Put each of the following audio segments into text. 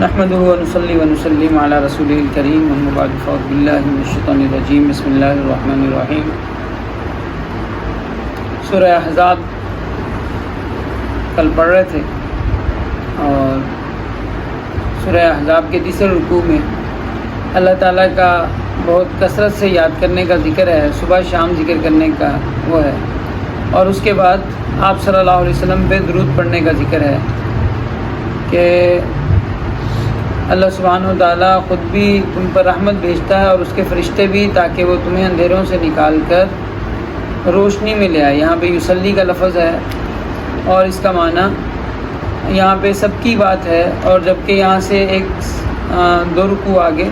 نحمدہ ونصلی ونسلم علی رسولہ الکریم اما بعد فاعوذ باللہ من الشیطان الرجیم بسم اللہ الرحمن الرحیم۔ سورہ احزاب کل پڑھ رہے تھے اور سورہ احزاب کے تیسرے رکوع میں اللہ تعالیٰ کا بہت کثرت سے یاد کرنے کا ذکر ہے، صبح شام ذکر کرنے کا وہ ہے، اور اس کے بعد آپ صلی اللہ علیہ وسلم پہ درود پڑھنے کا ذکر ہے کہ اللہ سبحانہ و تعالیٰ خود بھی تم پر رحمت بھیجتا ہے اور اس کے فرشتے بھی، تاکہ وہ تمہیں اندھیروں سے نکال کر روشنی میں لے آئے۔ یہاں پہ یصلی کا لفظ ہے اور اس کا معنی یہاں پہ سب کی بات ہے، اور جبکہ یہاں سے ایک دو رکوع آگے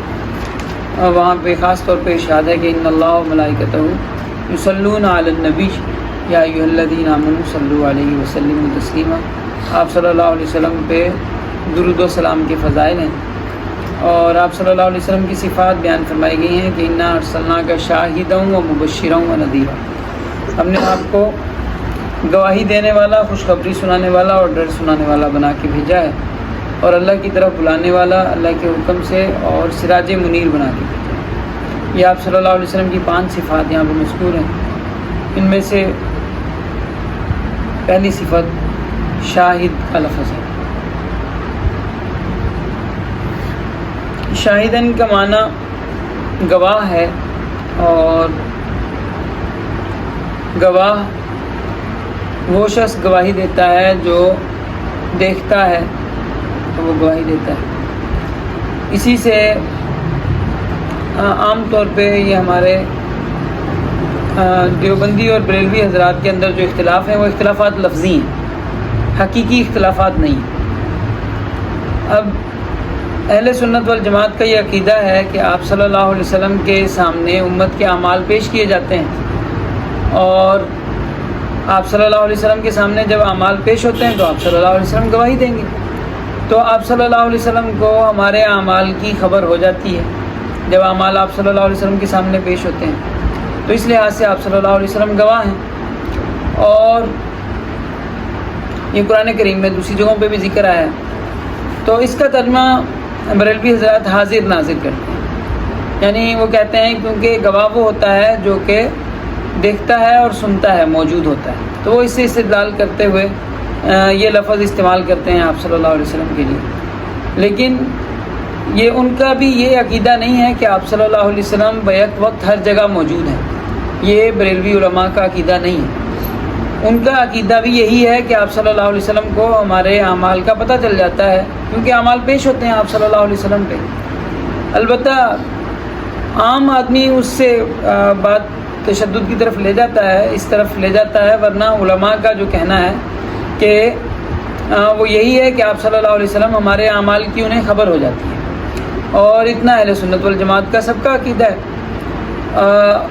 وہاں پہ خاص طور پہ ارشاد ہے کہ ان اللہ و ملائکتہ یصلون علی النبی یا ایھا الذین آمنوا صلوا علیہ وسلموا تسلیما۔ آپ صلی اللہ علیہ وسلم پہ درود و سلام کے فضائل ہیں، اور آپ صلی اللہ علیہ وسلم کی صفات بیان فرمائی گئی ہیں کہ انا ارسلناک شاہدا و مبشرا و نذیرا۔ ہم نے آپ کو گواہی دینے والا، خوشخبری سنانے والا اور ڈر سنانے والا بنا کے بھیجا ہے، اور اللہ کی طرف بلانے والا اللہ کے حکم سے، اور سراج منیر بنا کے بھیجا ہے۔ یہ آپ صلی اللہ علیہ وسلم کی 5 صفات یہاں پہ مذکور ہیں۔ ان میں سے پہلی صفت شاہد کا لفظ ہے۔ شاہدن کا معنی گواہ ہے، اور گواہ وہ شخص گواہی دیتا ہے جو دیکھتا ہے تو وہ گواہی دیتا ہے۔ اسی سے عام طور پہ یہ ہمارے دیوبندی اور بریلوی حضرات کے اندر جو اختلاف ہیں وہ اختلافات لفظی ہیں، حقیقی اختلافات نہیں۔ اب اہل سنت والجماعت کا یہ عقیدہ ہے کہ آپ صلی اللہ علیہ وسلم کے سامنے امت کے اعمال پیش کیے جاتے ہیں، اور آپ صلی اللہ علیہ وسلم کے سامنے جب اعمال پیش ہوتے ہیں تو آپ صلی اللہ علیہ وسلم گواہی دیں گے، تو آپ صلی اللہ علیہ وسلم کو ہمارے اعمال کی خبر ہو جاتی ہے جب اعمال آپ صلی اللہ علیہ وسلم کے سامنے پیش ہوتے ہیں، تو اس لحاظ سے آپ صلی اللہ علیہ وسلم گواہ ہیں۔ اور یہ قرآن کریم میں دوسری جگہوں پہ بھی ذکر آیا ہے، تو اس کا ترجمہ بریلوی حضرات حاضر ناظر کرتے ہیں، یعنی وہ کہتے ہیں کیونکہ گواہ وہ ہوتا ہے جو کہ دیکھتا ہے اور سنتا ہے، موجود ہوتا ہے، تو وہ اس سے استدلال کرتے ہوئے یہ لفظ استعمال کرتے ہیں آپ صلی اللہ علیہ وسلم کے لیے۔ لیکن یہ ان کا بھی یہ عقیدہ نہیں ہے کہ آپ صلی اللہ علیہ وسلم بیک وقت ہر جگہ موجود ہیں، یہ بریلوی علماء کا عقیدہ نہیں ہے۔ ان کا عقیدہ بھی یہی ہے کہ آپ صلی اللہ علیہ وسلم کو ہمارے اعمال کا پتہ چل جاتا ہے، کیونکہ اعمال پیش ہوتے ہیں آپ صلی اللہ علیہ وسلم پہ۔ البتہ عام آدمی اس سے بات تشدد کی طرف لے جاتا ہے، اس طرف لے جاتا ہے، ورنہ علماء کا جو کہنا ہے کہ وہ یہی ہے کہ آپ صلی اللہ علیہ وسلم ہمارے اعمال کی انہیں خبر ہو جاتی ہے، اور اتنا اہل سنت والجماعت کا سب کا عقیدہ ہے۔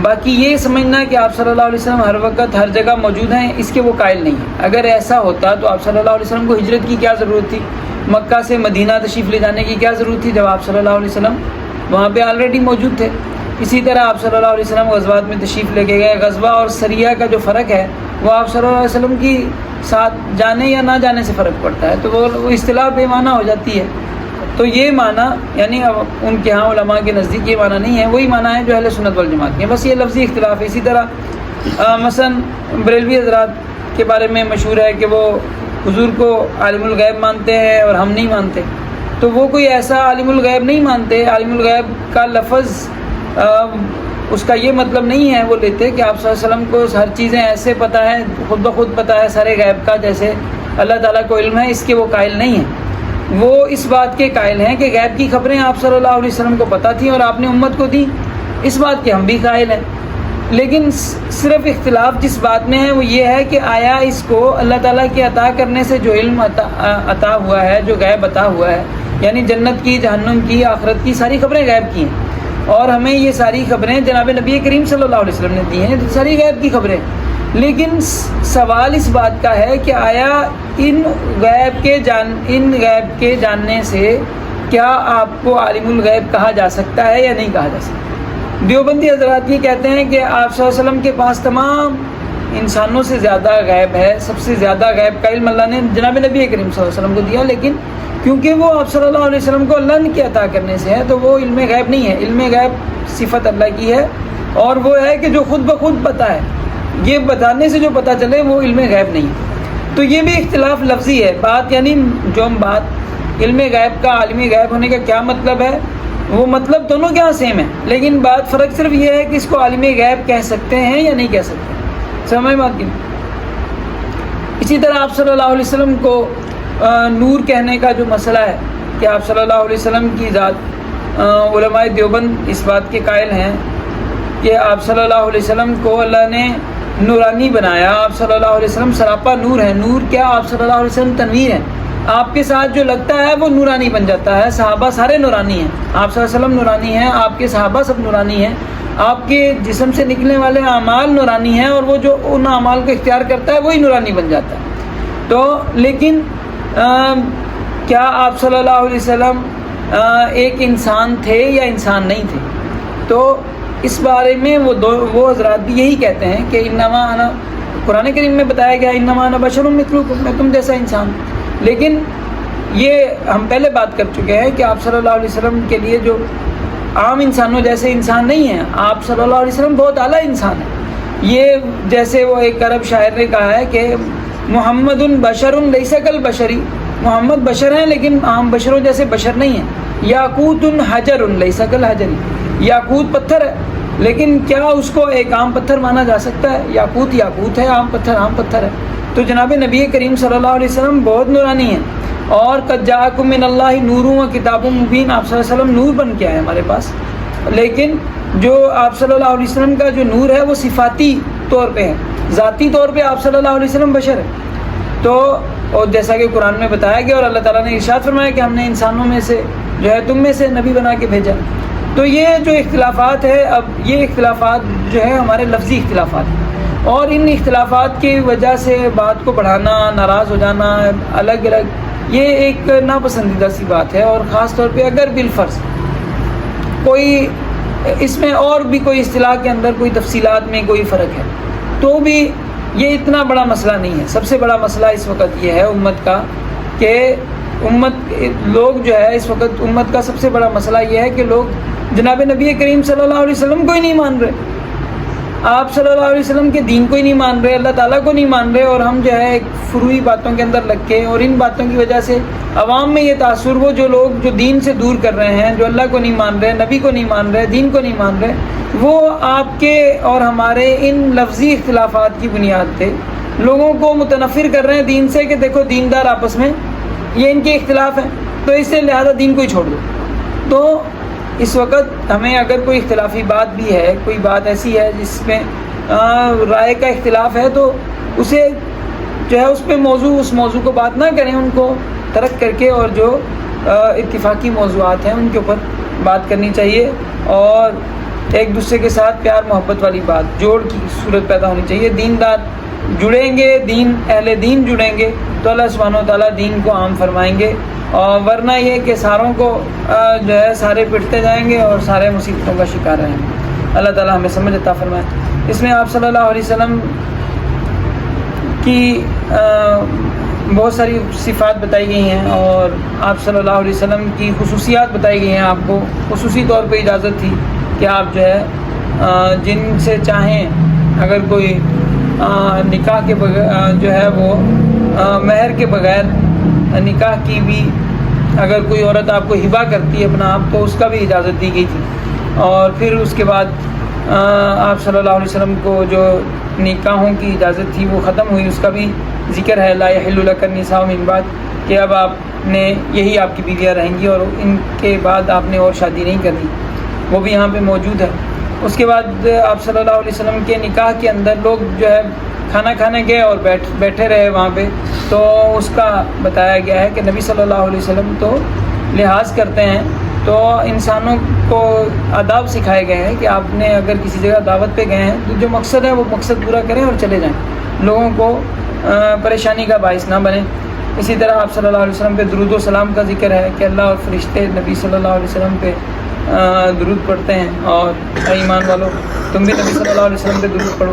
باقی یہ سمجھنا کہ آپ صلی اللہ علیہ وسلم ہر وقت ہر جگہ موجود ہیں، اس کے وہ قائل نہیں ہیں۔ اگر ایسا ہوتا تو آپ صلی اللہ علیہ وسلم کو ہجرت کی کیا ضرورت تھی، مکہ سے مدینہ تشریف لے جانے کی کیا ضرورت تھی، جب آپ صلی اللہ علیہ وسلم وہاں پہ آلریڈی موجود تھے۔ اسی طرح آپ صلی اللہ علیہ وسلم غزوات میں تشریف لے کے گئے۔ غزوہ اور سریہ کا جو فرق ہے وہ آپ صلی اللہ علیہ وسلم کی ساتھ جانے یا نہ جانے سے فرق پڑتا ہے، تو وہ اصطلاح بے معنی ہو جاتی ہے۔ تو یہ معنی یعنی اب ان کے ہاں علماء کے نزدیک یہ معنی نہیں ہے، وہی معنی ہے جو اہل سنت والجماعت کے، بس یہ لفظی اختلاف ہے۔ اسی طرح مثلا بریلوی حضرات کے بارے میں مشہور ہے کہ وہ حضور کو عالم الغیب مانتے ہیں اور ہم نہیں مانتے، تو وہ کوئی ایسا عالم الغیب نہیں مانتے۔ عالم الغیب کا لفظ اس کا یہ مطلب نہیں ہے وہ لیتے کہ آپ صلی اللہ علیہ وسلم کو ہر چیزیں ایسے پتہ ہے، خود بخود پتہ ہے سارے غیب کا، جیسے اللہ تعالیٰ کو علم ہے، اس کے وہ قائل نہیں ہیں۔ وہ اس بات کے قائل ہیں کہ غیب کی خبریں آپ صلی اللہ علیہ وسلم کو پتہ تھیں اور آپ نے امت کو دیں، اس بات کے ہم بھی قائل ہیں۔ لیکن صرف اختلاف جس بات میں ہے وہ یہ ہے کہ آیا اس کو اللہ تعالیٰ کے عطا کرنے سے جو علم عطا ہوا ہے، جو غیب عطا ہوا ہے، یعنی جنت کی، جہنم کی، آخرت کی ساری خبریں غیب کی ہیں، اور ہمیں یہ ساری خبریں جناب نبی کریم صلی اللہ علیہ وسلم نے دی ہیں، ساری غیب کی خبریں۔ لیکن سوال اس بات کا ہے کہ آیا ان غیب کے جاننے سے کیا آپ کو عالم الغیب کہا جا سکتا ہے یا نہیں کہا جا سکتا؟ دیوبندی حضرات یہ کہتے ہیں کہ آپ صلی اللہ علیہ وسلم کے پاس تمام انسانوں سے زیادہ غیب ہے، سب سے زیادہ غیب کا علم اللہ نے جناب نبی کریم صلی اللہ علیہ وسلم کو دیا، لیکن کیونکہ وہ آپ صلی اللہ علیہ وسلم کو اللہ کی عطا کرنے سے ہے تو وہ علم غیب نہیں ہے، علم غیب صفت اللہ کی ہے، اور وہ ہے کہ جو خود بخود پتہ ہے، یہ بتانے سے جو پتہ چلے وہ علم غیب نہیں ہے۔ تو یہ بھی اختلاف لفظی ہے بات، یعنی جو ہم بات علم غیب کا، عالم غیب ہونے کا کیا مطلب ہے، وہ مطلب دونوں کے یہاں سیم ہے، لیکن بات فرق صرف یہ ہے کہ اس کو عالم غیب کہہ سکتے ہیں یا نہیں کہہ سکتے، سمجھ بات کی۔ اسی طرح آپ صلی اللہ علیہ وسلم کو نور کہنے کا جو مسئلہ ہے کہ آپ صلی اللہ علیہ وسلم کی ذات، علماء دیوبند اس بات کے قائل ہیں کہ آپ صلی اللہ علیہ وسلم کو اللہ نے نورانی بنایا، آپ صلی اللہ علیہ وسلم سراپا نور ہے۔ نور کیا؟ آپ صلی اللہ علیہ وسلم تنویر ہیں، آپ کے ساتھ جو لگتا ہے وہ نورانی بن جاتا ہے۔ صحابہ سارے نورانی ہیں، آپ صلی اللہ علیہ وسلم نورانی ہیں، آپ کے صحابہ سب نورانی ہیں، آپ کے جسم سے نکلنے والے اعمال نورانی ہیں، اور وہ جو ان اعمال کو اختیار کرتا ہے وہی نورانی بن جاتا ہے۔ تو لیکن کیا آپ صلی اللہ علیہ وسلم ایک انسان تھے یا انسان نہیں تھے؟ تو اس بارے میں وہ حضرات بھی یہی کہتے ہیں کہ انما انا، قرآن کریم میں بتایا گیا انما انا بشر مثلکم، میں تم جیسا انسان۔ لیکن یہ ہم پہلے بات کر چکے ہیں کہ آپ صلی اللہ علیہ وسلم کے لیے جو عام انسانوں جیسے انسان نہیں ہیں، آپ صلی اللہ علیہ وسلم بہت اعلیٰ انسان ہیں۔ یہ جیسے وہ ایک عرب شاعر نے کہا ہے کہ محمد بشر لیس کالبشری، محمد بشر ہیں لیکن عام بشروں جیسے بشر نہیں ہیں۔ یاقوت حجر لیس کالحجری، یاقوت پتھر ہے لیکن کیا اس کو ایک عام پتھر مانا جا سکتا ہے؟ یاقوت یاقوت ہے، عام پتھر عام پتھر ہے۔ تو جناب نبی کریم صلی اللہ علیہ وسلم بہت نورانی ہیں، اور قد جاءکم من اللہ نور و کتاب مبین، آپ صلی اللہ علیہ وسلم نور بن کے آئے ہمارے پاس۔ لیکن جو آپ صلی اللہ علیہ وسلم کا جو نور ہے وہ صفاتی طور پہ ہے، ذاتی طور پہ آپ صلی اللہ علیہ وسلم بشر ہے۔ تو اور جیسا کہ قرآن میں بتایا گیا اور اللہ تعالیٰ نے ارشاد فرمایا کہ ہم نے انسانوں میں سے جو ہے تم میں سے نبی بنا کے بھیجا۔ تو یہ جو اختلافات ہے، اب یہ اختلافات جو ہے ہمارے لفظی اختلافات ہیں، اور ان اختلافات کی وجہ سے بات کو بڑھانا، ناراض ہو جانا، الگ الگ، یہ ایک ناپسندیدہ سی بات ہے۔ اور خاص طور پہ اگر بالفرض کوئی اس میں اور بھی کوئی اصطلاح کے اندر کوئی تفصیلات میں کوئی فرق ہے تو بھی یہ اتنا بڑا مسئلہ نہیں ہے۔ سب سے بڑا مسئلہ اس وقت یہ ہے امت کا کہ لوگ جو ہے اس وقت امت کا سب سے بڑا مسئلہ یہ ہے کہ لوگ جناب نبی کریم صلی اللہ علیہ وسلم کو ہی نہیں مان رہے، آپ صلی اللہ علیہ وسلم کے دین کو ہی نہیں مان رہے، اللہ تعالیٰ کو نہیں مان رہے، اور ہم جو ہے ایک فروعی باتوں کے اندر لگ کے، اور ان باتوں کی وجہ سے عوام میں یہ تاثر، وہ جو لوگ جو دین سے دور کر رہے ہیں، جو اللہ کو نہیں مان رہے، نبی کو نہیں مان رہے، دین کو نہیں مان رہے، وہ آپ کے اور ہمارے ان لفظی اختلافات کی بنیاد پہ لوگوں کو متنفر کر رہے ہیں دین سے کہ دیکھو دیندار آپس میں یہ ان کے اختلاف ہیں تو اس سے لہذا دین کو ہی چھوڑ دو۔ تو اس وقت ہمیں اگر کوئی اختلافی بات بھی ہے، کوئی بات ایسی ہے جس میں رائے کا اختلاف ہے، تو اسے جو ہے اس پہ اس موضوع کو بات نہ کریں، ان کو ترک کر کے اور جو اتفاقی موضوعات ہیں ان کے اوپر بات کرنی چاہیے، اور ایک دوسرے کے ساتھ پیار محبت والی بات، جوڑ کی صورت پیدا ہونی چاہیے۔ دیندار جڑیں گے، اہل دین جڑیں گے تو اللہ سبحانہ و تعالیٰ دین کو عام فرمائیں گے، اور ورنہ یہ کہ ساروں کو جو ہے سارے پٹتے جائیں گے اور سارے مصیبتوں کا شکار رہیں گے۔ اللہ تعالیٰ ہمیں سمجھ عطا فرمائے۔ اس میں آپ صلی اللہ علیہ وسلم کی بہت ساری صفات بتائی گئی ہیں، اور آپ صلی اللہ علیہ وسلم کی خصوصیات بتائی گئی ہیں۔ آپ کو خصوصی طور پہ اجازت تھی کہ آپ جو ہے جن سے چاہیں، اگر کوئی نکاح کے بغیر جو ہے وہ مہر کے بغیر نکاح کی بھی اگر کوئی عورت آپ کو ہبہ کرتی ہے اپنا آپ، تو اس کا بھی اجازت دی گئی تھی۔ اور پھر اس کے بعد آپ صلی اللہ علیہ وسلم کو جو نکاحوں کی اجازت تھی وہ ختم ہوئی، اس کا بھی ذکر ہے، لا یحل لک النساء من بعد، کہ اب آپ نے یہی آپ کی بیویاں رہیں گی اور ان کے بعد آپ نے اور شادی نہیں کرنی، وہ بھی یہاں پہ موجود ہے۔ اس کے بعد آپ صلی اللہ علیہ وسلم کے نکاح کے اندر لوگ جو ہے کھانا کھانے گئے اور بیٹھے رہے وہاں پہ، تو اس کا بتایا گیا ہے کہ نبی صلی اللہ علیہ وسلم تو لحاظ کرتے ہیں، تو انسانوں کو آداب سکھائے گئے ہیں کہ آپ نے اگر کسی جگہ دعوت پہ گئے ہیں تو جو مقصد ہے وہ مقصد پورا کریں اور چلے جائیں، لوگوں کو پریشانی کا باعث نہ بنے۔ اسی طرح آپ صلی اللہ علیہ وسلم پہ درود و سلام کا ذکر ہے کہ اللہ اور فرشتے نبی صلی اللہ علیہ وسلم پہ درود پڑھتے ہیں، اور اے ایمان والو تم بھی نبی صلی اللہ علیہ وسلم پہ درود پڑھو۔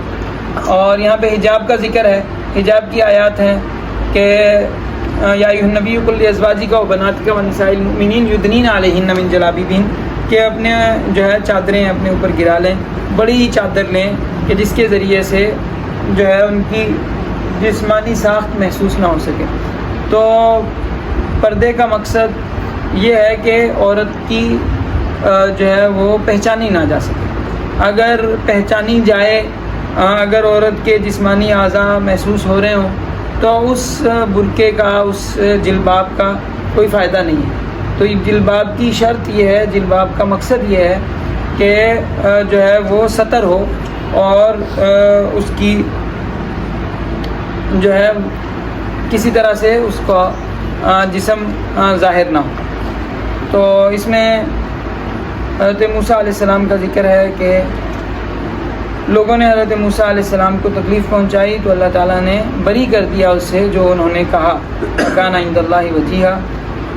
اور یہاں پہ حجاب کا ذکر ہے، حجاب کی آیات ہیں کہ یا ایھا النبی قل لازواجک و بناتک و نساء المؤمنین یدنین علیہن من جلابیبہن، کہ اپنے جو ہے چادریں اپنے اوپر گرا لیں، بڑی چادر لیں کہ جس کے ذریعے سے جو ہے ان کی جسمانی ساخت محسوس نہ ہو سکے۔ تو پردے کا مقصد یہ ہے کہ عورت کی جو ہے وہ پہچانی نہ جا سکے۔ اگر پہچانی جائے، اگر عورت کے جسمانی اعضاء محسوس ہو رہے ہوں تو اس برقعے کا، اس جلباب کا کوئی فائدہ نہیں ہے۔ تو جلباب کی شرط یہ ہے، جلباب کا مقصد یہ ہے کہ جو ہے وہ ستر ہو اور اس کی جو ہے کسی طرح سے اس کا جسم ظاہر نہ ہو۔ تو اس میں حضرت موسیٰ علیہ السلام کا ذکر ہے کہ لوگوں نے حضرت موسیٰ علیہ السلام کو تکلیف پہنچائی تو اللہ تعالیٰ نے بری کر دیا اس سے جو انہوں نے کہا، کان عند اللہ وجیہا۔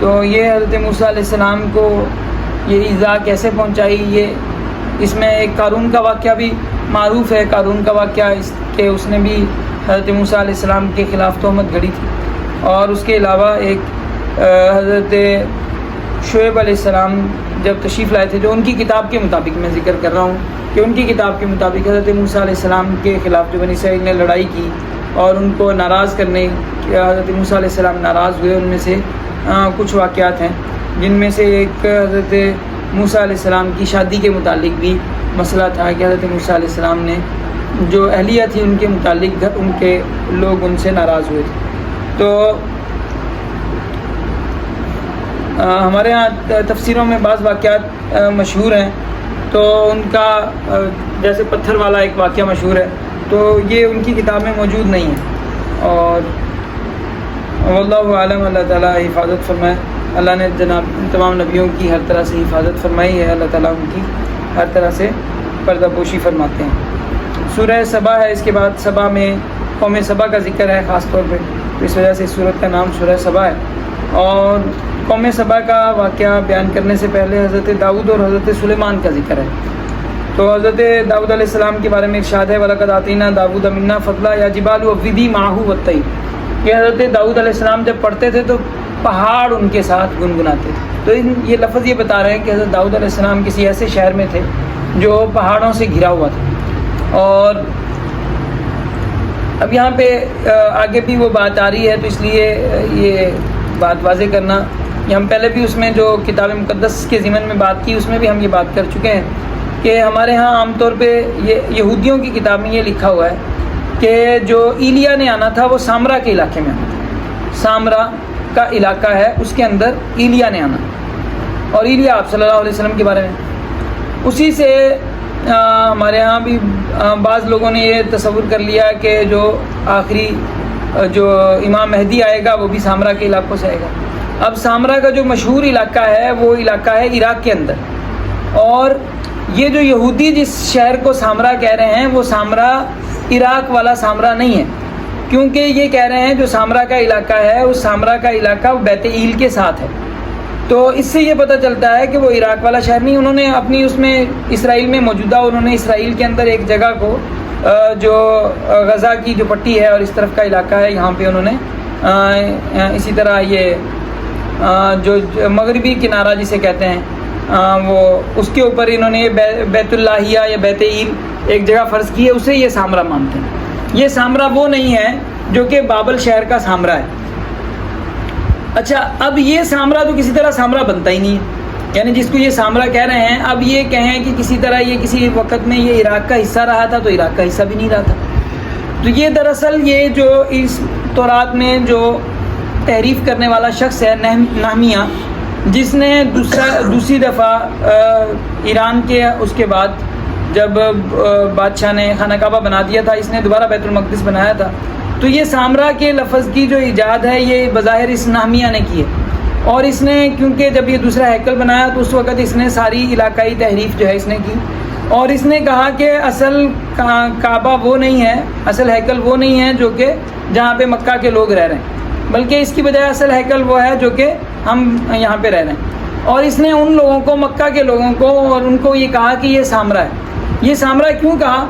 تو یہ حضرت موسیٰ علیہ السلام کو یہ ایذا کیسے پہنچائی، یہ اس میں ایک قارون کا واقعہ بھی معروف ہے۔ قارون کا واقعہ اس کہ اس نے بھی حضرت موسیٰ علیہ السلام کے خلاف تہمت گھڑی تھی، اور اس کے علاوہ ایک حضرت شعیب علیہ السلام جب تشریف لائے تھے، جو ان کی کتاب کے مطابق میں ذکر کر رہا ہوں کہ ان کی کتاب کے مطابق حضرت موسیٰ علیہ السلام کے خلاف جو بنی اسرائیل نے لڑائی کی اور ان کو ناراض کرنے، حضرت موسیٰ علیہ السلام ناراض ہوئے، ان میں سے کچھ واقعات ہیں، جن میں سے ایک حضرت موسیٰ علیہ السلام کی شادی کے متعلق بھی مسئلہ تھا کہ حضرت موسیٰ علیہ السلام نے جو اہلیہ تھی ان کے متعلق ان کے لوگ ان سے ناراض ہوئے تھے۔ تو ہمارے ہاں تفسیروں میں بعض واقعات مشہور ہیں، تو ان کا جیسے پتھر والا ایک واقعہ مشہور ہے، تو یہ ان کی کتاب میں موجود نہیں ہے۔ اور واللہ عالم، اللہ تعالیٰ حفاظت فرمائے۔ اللہ نے جناب تمام نبیوں کی ہر طرح سے حفاظت فرمائی ہے، اللہ تعالیٰ ان کی ہر طرح سے پردہ پوشی فرماتے ہیں۔ سورہ سبا ہے، اس کے بعد سبا میں قوم سبا کا ذکر ہے خاص طور پہ، تو اس وجہ سے اس سورت کا نام سورہ سبا ہے۔ اور قوم سبا کا واقعہ بیان کرنے سے پہلے حضرت داؤد اور حضرت سلیمان کا ذکر ہے۔ تو حضرت داؤد علیہ السلام کے بارے میں ارشاد ہے، وَلَقَدْ آتَيْنَا دَاوُودَ مِنَّا فَضْلًا يَا جِبَالُ أَوِّبِي مَعَهُ وَالطَّيْرُ، کہ حضرت داؤد علیہ السلام جب پڑھتے تھے تو پہاڑ ان کے ساتھ گنگناتے تھے۔ تو یہ لفظ یہ بتا رہے ہیں کہ حضرت داؤد علیہ السلام کسی ایسے شہر میں تھے جو پہاڑوں سے گھرا ہوا تھا۔ اور اب یہاں پہ آگے بھی وہ بات آ رہی ہے، تو اس لیے یہ بات واضح کرنا، یہ ہم پہلے بھی اس میں جو کتاب مقدس کے ضمن میں بات کی اس میں بھی ہم یہ بات کر چکے ہیں کہ ہمارے ہاں عام طور پہ یہ یہودیوں کی کتاب میں یہ لکھا ہوا ہے کہ جو ایلیا نے آنا تھا وہ سامرا کے علاقے میں آنا تھا۔ سامرا کا علاقہ ہے، اس کے اندر ایلیا نے آنا، اور ایلیا آپ صلی اللہ علیہ وسلم کے بارے میں اسی سے ہمارے ہاں بھی بعض لوگوں نے یہ تصور کر لیا کہ جو آخری جو امام مہدی آئے گا وہ بھی سامرا کے علاقوں سے آئے گا۔ اب سامرا کا جو مشہور علاقہ ہے وہ علاقہ ہے عراق کے اندر، اور یہ جو یہودی جس شہر کو سامرا کہہ رہے ہیں وہ سامرا عراق والا سامرا نہیں ہے، کیونکہ یہ کہہ رہے ہیں جو سامرا کا علاقہ ہے اس سامرا کا علاقہ بیت ایل کے ساتھ ہے۔ تو اس سے یہ پتہ چلتا ہے کہ وہ عراق والا شہر نہیں، انہوں نے اپنی اس میں اسرائیل میں موجودہ انہوں نے اسرائیل کے اندر ایک جگہ کو جو غزہ کی جو پٹی ہے اور اس طرف کا علاقہ ہے یہاں پہ انہوں نے اسی طرح یہ جو مغربی کنارہ جسے کہتے ہیں وہ اس کے اوپر انہوں نے بیت اللہیہ یا بیت ایل ایک جگہ فرض کی ہے، اسے یہ سامرا مانتے ہیں۔ یہ سامرا وہ نہیں ہے جو کہ بابل شہر کا سامرا ہے۔ اچھا، اب یہ سامرا تو کسی طرح سامرا بنتا ہی نہیں ہے، یعنی جس کو یہ سامرا کہہ رہے ہیں اب یہ کہیں کہ کسی طرح یہ کسی وقت میں یہ عراق کا حصہ رہا تھا تو عراق کا حصہ بھی نہیں رہا تھا۔ تو یہ دراصل یہ جو اس تورات میں جو تحریف کرنے والا شخص ہے نہمیہ، جس نے دوسری دفعہ ایران کے اس کے بعد جب بادشاہ نے خانہ کعبہ بنا دیا تھا، اس نے دوبارہ بیت المقدس بنایا تھا، تو یہ سامرا کے لفظ کی جو ایجاد ہے یہ بظاہر اس نہمیہ نے کی ہے۔ اور اس نے کیونکہ جب یہ دوسرا ہیکل بنایا تو اس وقت اس نے ساری علاقائی تحریف جو ہے اس نے کی، اور اس نے کہا کہ اصل کعبہ وہ نہیں ہے، اصل ہیکل وہ نہیں ہے جو کہ جہاں پہ مکہ کے لوگ رہ رہے ہیں، بلکہ اس کی بجائے اصل ہیکل وہ ہے جو کہ ہم یہاں پہ رہ رہے ہیں۔ اور اس نے ان لوگوں کو، مکہ کے لوگوں کو، اور ان کو یہ کہا کہ یہ سامرا ہے۔ یہ سامرا کیوں کہا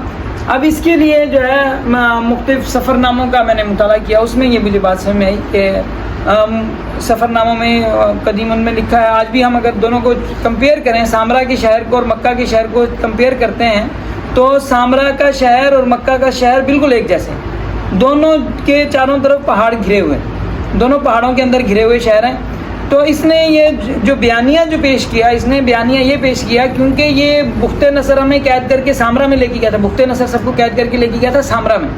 اب اس کے لیے جو ہے مختلف سفر ناموں کا میں نے مطالعہ کیا، اس میں یہ مجھے بات سمجھ میں آئی کہ سفر ناموں میں قدیماً میں لکھا ہے، آج بھی ہم اگر دونوں کو کمپیئر کریں، سامرا کے شہر کو اور مکہ کے شہر کو کمپیئر کرتے ہیں تو سامرا کا شہر اور مکہ کا شہر بالکل ایک جیسے ہیں، دونوں کے چاروں طرف پہاڑ گھرے ہوئے ہیں، دونوں پہاڑوں کے اندر گھرے ہوئے شہر ہیں۔ تو اس نے یہ جو بیانیہ جو پیش کیا، اس نے بیانیہ یہ پیش کیا کیونکہ یہ بخت نصر ہمیں قید کر کے سامرا میں لے کے گیا تھا، بخت نصر سب کو قید کر کے لے کے گیا تھا سامرا میں۔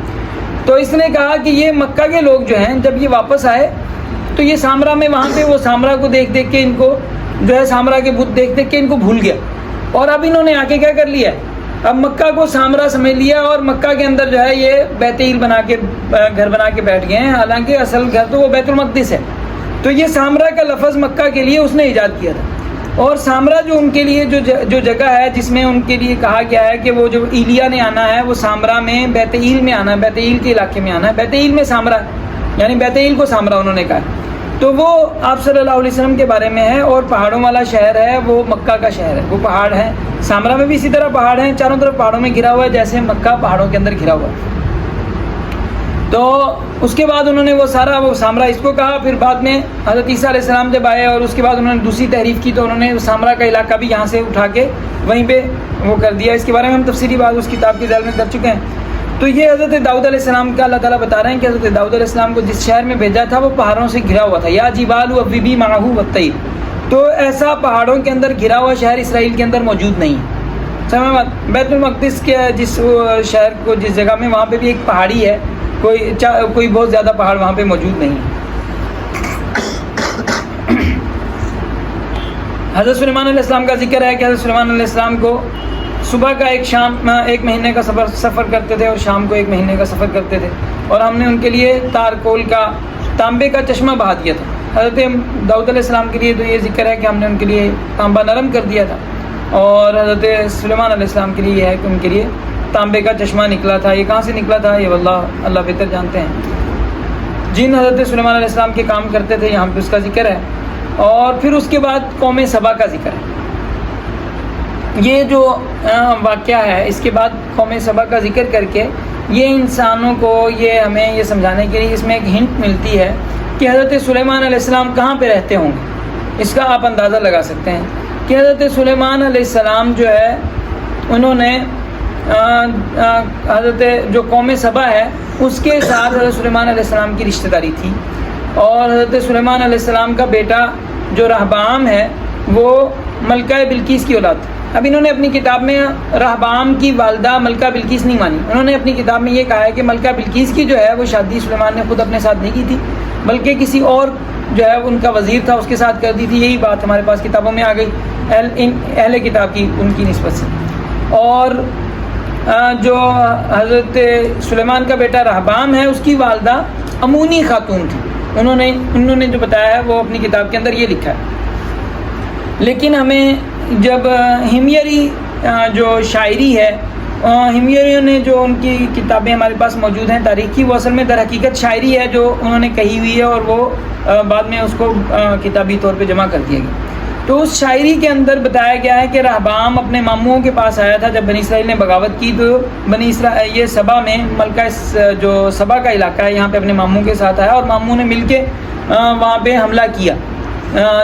تو اس نے کہا کہ یہ مکہ کے لوگ جو ہیں جب یہ واپس آئے تو یہ سامرا میں وہاں پہ وہ سامرا کو دیکھ دیکھ کے ان کو جو ہے سامرا کے بت دیکھ دیکھ کے ان کو بھول گیا، اور اب انہوں نے آ کے کیا کر لیا ہے، اب مکہ کو سامرا سمجھ لیا اور مکہ کے اندر جو ہے یہ بیت ایل بنا کے گھر بنا کے بیٹھ گئے ہیں، حالانکہ اصل گھر تو وہ بیت المقدس ہے۔ تو یہ سامرا کا لفظ مکہ کے لیے اس نے ایجاد کیا تھا، اور سامرا جو ان کے لیے جو جگہ ہے جس میں ان کے لیے کہا گیا ہے کہ وہ جو ایلیا نے آنا ہے وہ سامرا میں بیت ایل میں آنا ہے، بیت ایل کے علاقے میں آنا ہے، بیت ایل میں سامرا یعنی بیت ایل کو سامرا انہوں نے کہا، تو وہ آپ صلی اللہ علیہ وسلم کے بارے میں ہے، اور پہاڑوں والا شہر ہے وہ مکہ کا شہر ہے، وہ پہاڑ ہے، سامرا میں بھی اسی طرح پہاڑ ہیں، چاروں طرف پہاڑوں میں گھرا ہوا ہے جیسے مکہ پہاڑوں کے اندر گھرا ہوا ہے۔ تو اس کے بعد انہوں نے وہ سارا وہ سامرا اس کو کہا، پھر بعد میں حضرت عیسیٰ علیہ السلام جب آئے اور اس کے بعد انہوں نے دوسری تحریف کی تو انہوں نے سامرا کا علاقہ بھی یہاں سے اٹھا کے وہیں پہ وہ کر دیا، اس کے بارے میں ہم تفصیلی بات اس کتاب کے ذیل میں کر چکے ہیں۔ تو یہ حضرت داؤد علیہ السلام کا اللہ تعالیٰ بتا رہے ہیں کہ حضرت داؤد علیہ السلام کو جس شہر میں بھیجا تھا وہ پہاڑوں سے گھرا ہوا تھا، یا جبال اوبی معہ والطیر، تو ایسا پہاڑوں کے اندر گھرا ہوا شہر اسرائیل کے اندر موجود نہیں ہے۔ سمجھ بات، بیت المقدس کے جس شہر کو جس جگہ میں وہاں پہ بھی ایک پہاڑی ہے، کوئی بہت زیادہ پہاڑ وہاں پہ موجود نہیں ہے۔ حضرت سلیمان علیہ السلام کا ذکر ہے کہ حضرت سلیمان علیہ السلام کو صبح کا ایک مہینے کا سفر کرتے تھے اور شام کو 1 مہینے کا سفر کرتے تھے، اور ہم نے ان کے لیے تارکول کا تانبے کا چشمہ بہا دیا تھا۔ حضرت داؤد علیہ السلام کے لیے تو یہ ذکر ہے کہ ہم نے ان کے لیے تانبا نرم کر دیا تھا، اور حضرت سلیمان علیہ السلام کے لیے یہ ہے کہ ان کے لیے تانبے کا چشمہ نکلا تھا۔ یہ کہاں سے نکلا تھا یہ واللہ اللہ بہتر جانتے ہیں۔ جن حضرت سلیمان علیہ السلام کے کام کرتے تھے یہاں پہ اس کا ذکر ہے، اور پھر اس کے بعد قوم سبا کا ذکر ہے۔ یہ جو واقعہ ہے اس کے بعد قوم سبا کا ذکر کر کے یہ انسانوں کو یہ ہمیں یہ سمجھانے کے لیے اس میں ایک ہنٹ ملتی ہے کہ حضرت سلیمان علیہ السلام کہاں پہ رہتے ہوں گے۔ اس کا آپ اندازہ لگا سکتے ہیں کہ حضرت سلیمان علیہ السلام جو ہے انہوں نے حضرت جو قوم سبا ہے اس کے ساتھ حضرت سلیمان علیہ السلام کی رشتہ داری تھی، اور حضرت سلیمان علیہ السلام کا بیٹا جو رہبام ہے وہ ملکہ بلقیس کی اولاد تھی۔ اب انہوں نے اپنی کتاب میں رہبام کی والدہ ملکہ بلقیس نہیں مانی، انہوں نے اپنی کتاب میں یہ کہا ہے کہ ملکہ بلقیس کی جو ہے وہ شادی سلیمان نے خود اپنے ساتھ نہیں کی تھی، بلکہ کسی اور جو ہے ان کا وزیر تھا اس کے ساتھ کر دی تھی۔ یہی بات ہمارے پاس کتابوں میں آ گئی اہل کتاب کی ان کی نسبت سے۔ اور جو حضرت سلیمان کا بیٹا رہبام ہے اس کی والدہ امونی خاتون تھی، انہوں نے جو بتایا ہے وہ اپنی کتاب کے اندر یہ لکھا ہے۔ لیکن ہمیں جب ہمیری جو شاعری ہے، ہمیریوں نے جو ان کی کتابیں ہمارے پاس موجود ہیں تاریخی، وہ اصل میں در حقیقت شاعری ہے جو انہوں نے کہی ہوئی ہے، اور وہ بعد میں اس کو کتابی طور پہ جمع کر دیا گیا۔ تو اس شاعری کے اندر بتایا گیا ہے کہ رہبام اپنے ماموں کے پاس آیا تھا جب بنی اسرائیل نے بغاوت کی، تو بنی اسرائیل یہ سبا میں ملکہ جو سبا کا علاقہ ہے یہاں پہ اپنے ماموں کے ساتھ آیا، اور ماموں نے مل کے وہاں پہ حملہ کیا،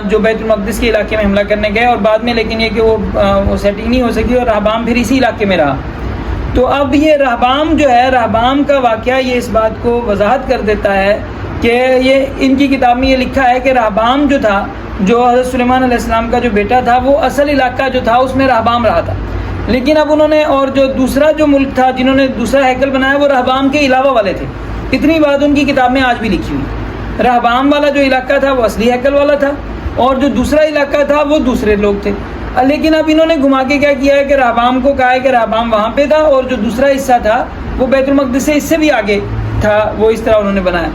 جو بیت المقدس کے علاقے میں حملہ کرنے گئے، اور بعد میں لیکن یہ کہ وہ سیٹنگ نہیں ہو سکی اور رہبام پھر اسی علاقے میں رہا۔ تو اب یہ رہبام جو ہے، رہبام کا واقعہ یہ اس بات کو وضاحت کر دیتا ہے کہ یہ ان کی کتاب میں یہ لکھا ہے کہ رہبام جو تھا، جو حضرت سلیمان علیہ السلام کا جو بیٹا تھا، وہ اصل علاقہ جو تھا اس میں رہبام رہا تھا، لیکن اب انہوں نے اور جو دوسرا جو ملک تھا جنہوں نے دوسرا ہیکل بنایا وہ رہبام کے علاوہ والے تھے۔ اتنی بات ان کی کتاب میں آج بھی لکھی ہوئی۔ رہبام والا جو علاقہ تھا وہ اصلی ہیکل والا تھا، اور جو دوسرا علاقہ تھا وہ دوسرے لوگ تھے، لیکن اب انہوں نے گھما کے کیا کیا ہے کہ رہبام کو کہا ہے کہ رہبام وہاں پہ تھا، اور جو دوسرا حصہ تھا وہ بیت المقدس سے اس سے بھی آگے تھا، وہ اس طرح انہوں نے بنایا۔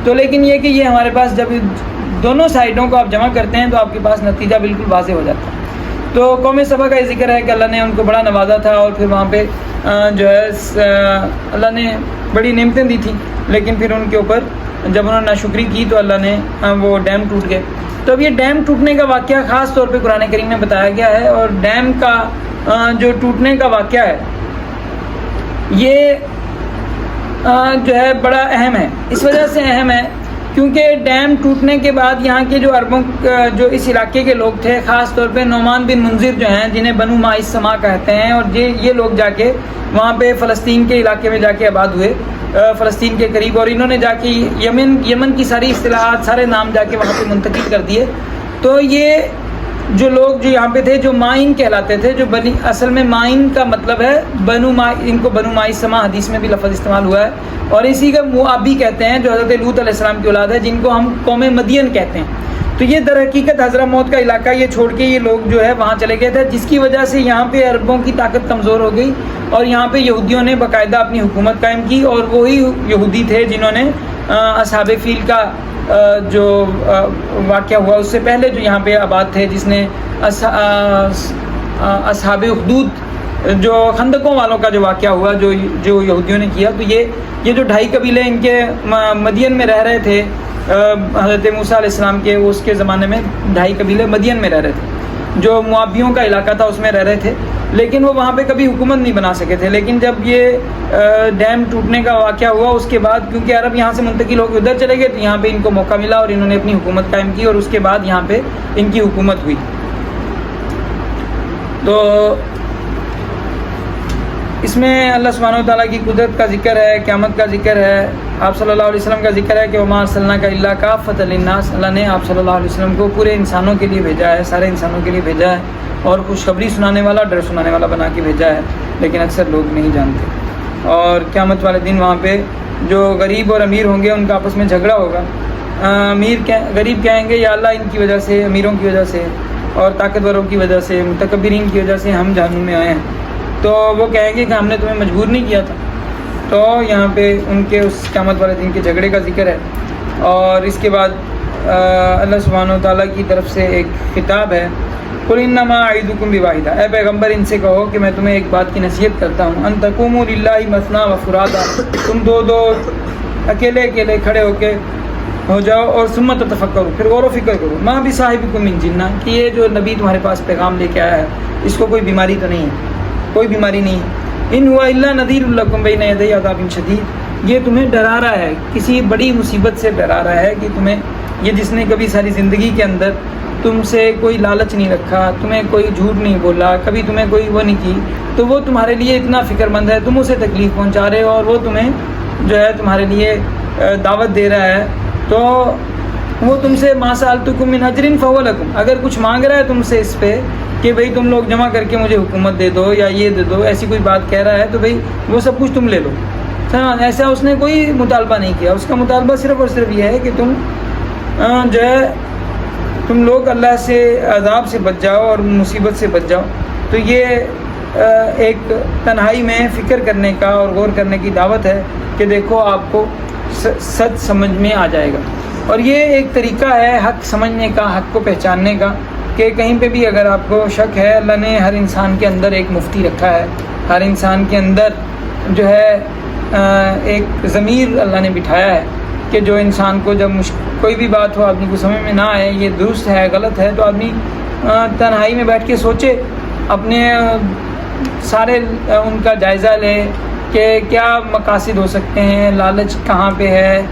تو لیکن یہ کہ یہ ہمارے پاس جب دونوں سائڈوں کو آپ جمع کرتے ہیں تو آپ کے پاس نتیجہ بالکل واضح ہو جاتا ہے۔ تو قوم سبا کا یہ ذکر ہے کہ اللہ نے ان کو بڑا نوازا تھا، اور پھر وہاں پہ جو ہے اللہ نے بڑی نعمتیں دی تھیں، لیکن پھر ان کے اوپر جب انہوں نے ناشکری کی تو اللہ نے وہ ڈیم ٹوٹ گئے۔ تو اب یہ ڈیم ٹوٹنے کا واقعہ خاص طور پہ قرآن کریم میں بتایا گیا ہے، اور ڈیم کا جو ٹوٹنے کا واقعہ ہے یہ جو ہے بڑا اہم ہے. اس وجہ سے اہم ہے کیونکہ ڈیم ٹوٹنے کے بعد یہاں کے جو عربوں جو اس علاقے کے لوگ تھے، خاص طور پہ نعمان بن منذر جو ہیں جنہیں بنو مائی سما کہتے ہیں، اور یہ لوگ جا کے وہاں پہ فلسطین کے علاقے میں جا کے آباد ہوئے، فلسطین کے قریب، اور انہوں نے جا کے یمن کی ساری اصطلاحات، سارے نام جا کے وہاں پہ منتقل کر دیے. تو یہ جو لوگ جو یہاں پہ تھے جو مائن کہلاتے تھے، جو اصل میں مائن کا مطلب ہے بنو مائی، ان کو بنو مائی سما حدیث میں بھی لفظ استعمال ہوا ہے، اور اسی کا موابی کہتے ہیں جو حضرت لوط علیہ السلام کی اولاد ہے، جن کو ہم قوم مدین کہتے ہیں. تو یہ در حقیقت حضرموت کا علاقہ یہ چھوڑ کے یہ لوگ جو ہے وہاں چلے گئے تھے، جس کی وجہ سے یہاں پہ عربوں کی طاقت کمزور ہو گئی، اور یہاں پہ یہودیوں نے باقاعدہ اپنی حکومت قائم کی. اور وہی یہودی تھے جنہوں نے اصحاب فیل کا جو واقعہ ہوا اس سے پہلے جو یہاں پہ آباد تھے، جس نے اصحاب اخدود جو خندقوں والوں کا جو واقعہ ہوا جو یہودیوں نے کیا. تو یہ جو 2.5 قبیلے ان کے مدین میں رہ رہے تھے حضرت موسیٰ علیہ السلام کے، اس کے زمانے میں 2.5 قبیلے مدین میں رہ رہے تھے، جو موابیوں کا علاقہ تھا اس میں رہ رہے تھے، لیکن وہ وہاں پہ کبھی حکومت نہیں بنا سکے تھے. لیکن جب یہ ڈیم ٹوٹنے کا واقعہ ہوا اس کے بعد، کیونکہ عرب یہاں سے منتقل ہو کے ادھر چلے گئے، تو یہاں پہ ان کو موقع ملا اور انہوں نے اپنی حکومت قائم کی، اور اس کے بعد یہاں پہ ان کی حکومت ہوئی. تو اس میں اللہ سبحانہ و تعالیٰ کی قدرت کا ذکر ہے، قیامت کا ذکر ہے، آپ صلی اللہ علیہ وسلم کا ذکر ہے کہ وما ارسلناک الا کافۃ للناس، اللہ نے آپ صلی اللہ علیہ وسلم کو پورے انسانوں کے لیے بھیجا ہے، سارے انسانوں کے لیے بھیجا ہے، اور خوشخبری سنانے والا، ڈر سنانے والا بنا کے بھیجا ہے، لیکن اکثر لوگ نہیں جانتے. اور قیامت والے دن وہاں پہ جو غریب اور امیر ہوں گے ان کا آپس میں جھگڑا ہوگا. غریب کہیں گے یا اللہ ان کی وجہ سے، امیروں کی وجہ سے اور طاقتوروں کی وجہ سے، متکبرین کی وجہ سے ہم جہنم میں آئے ہیں. تو وہ کہیں گے کہ ہم نے تمہیں مجبور نہیں کیا تھا. تو یہاں پہ ان کے اس قیامت والے دن کے جھگڑے کا ذکر ہے. اور اس کے بعد اللہ سبحانہ و تعالیٰ کی طرف سے ایک خطاب ہے، قل انما اعظکم بواحدہ، اے پیغمبر ان سے کہو کہ میں تمہیں ایک بات کی نصیحت کرتا ہوں، ان تقوموا للہ مثنی وفرادا، تم دو اکیلے اکیلے کھڑے ہو کے ہو جاؤ، اور ثم تتفکروا، پھر غور و فکر کرو، ما بصاحبکم من جنہ، کہ یہ جو نبی تمہارے پاس پیغام لے کے آیا ہے اس کو کوئی بیماری تو نہیں ہے، کوئی بیماری نہیں ہے. ان ہوا الا نذیر لکم بین یدی عذاب شدید، یہ تمہیں ڈرا رہا ہے، کسی بڑی مصیبت سے ڈرا رہا ہے، کہ تمہیں یہ جس نے کبھی ساری زندگی کے اندر تم سے کوئی لالچ نہیں رکھا، تمہیں کوئی جھوٹ نہیں بولا، کبھی تمہیں کوئی وہ نہیں کی، تو وہ تمہارے لیے اتنا فکر مند ہے، تم اسے تکلیف پہنچا رہے ہو، اور وہ تمہیں جو ہے تمہارے لیے دعوت دے رہا ہے. تو وہ تم سے ما سألتکم من اجر فهو لکم، اگر کچھ مانگ رہا ہے تم سے اس پہ کہ بھئی تم لوگ جمع کر کے مجھے حکومت دے دو یا یہ دے دو، ایسی کوئی بات کہہ رہا ہے تو بھئی وہ سب کچھ تم لے لو. ایسا اس نے کوئی مطالبہ نہیں کیا، اس کا مطالبہ صرف اور صرف یہ ہے کہ تم جو ہے تم لوگ اللہ سے، عذاب سے بچ جاؤ اور مصیبت سے بچ جاؤ. تو یہ ایک تنہائی میں فکر کرنے کا اور غور کرنے کی دعوت ہے کہ دیکھو آپ کو سچ سمجھ میں آ جائے گا. اور یہ ایک طریقہ ہے حق سمجھنے کا، حق کو پہچاننے کا، کہ کہیں پہ بھی اگر آپ کو شک ہے، اللہ نے ہر انسان کے اندر ایک مفتی رکھا ہے، ہر انسان کے اندر جو ہے ایک ضمیر اللہ نے بٹھایا ہے، کہ جو انسان کو جب کوئی بھی بات ہو، آدمی کو سمجھ میں نہ آئے یہ درست ہے غلط ہے، تو آدمی تنہائی میں بیٹھ کے سوچے، اپنے سارے ان کا جائزہ لے کہ کیا مقاصد ہو سکتے ہیں، لالچ کہاں پہ ہے،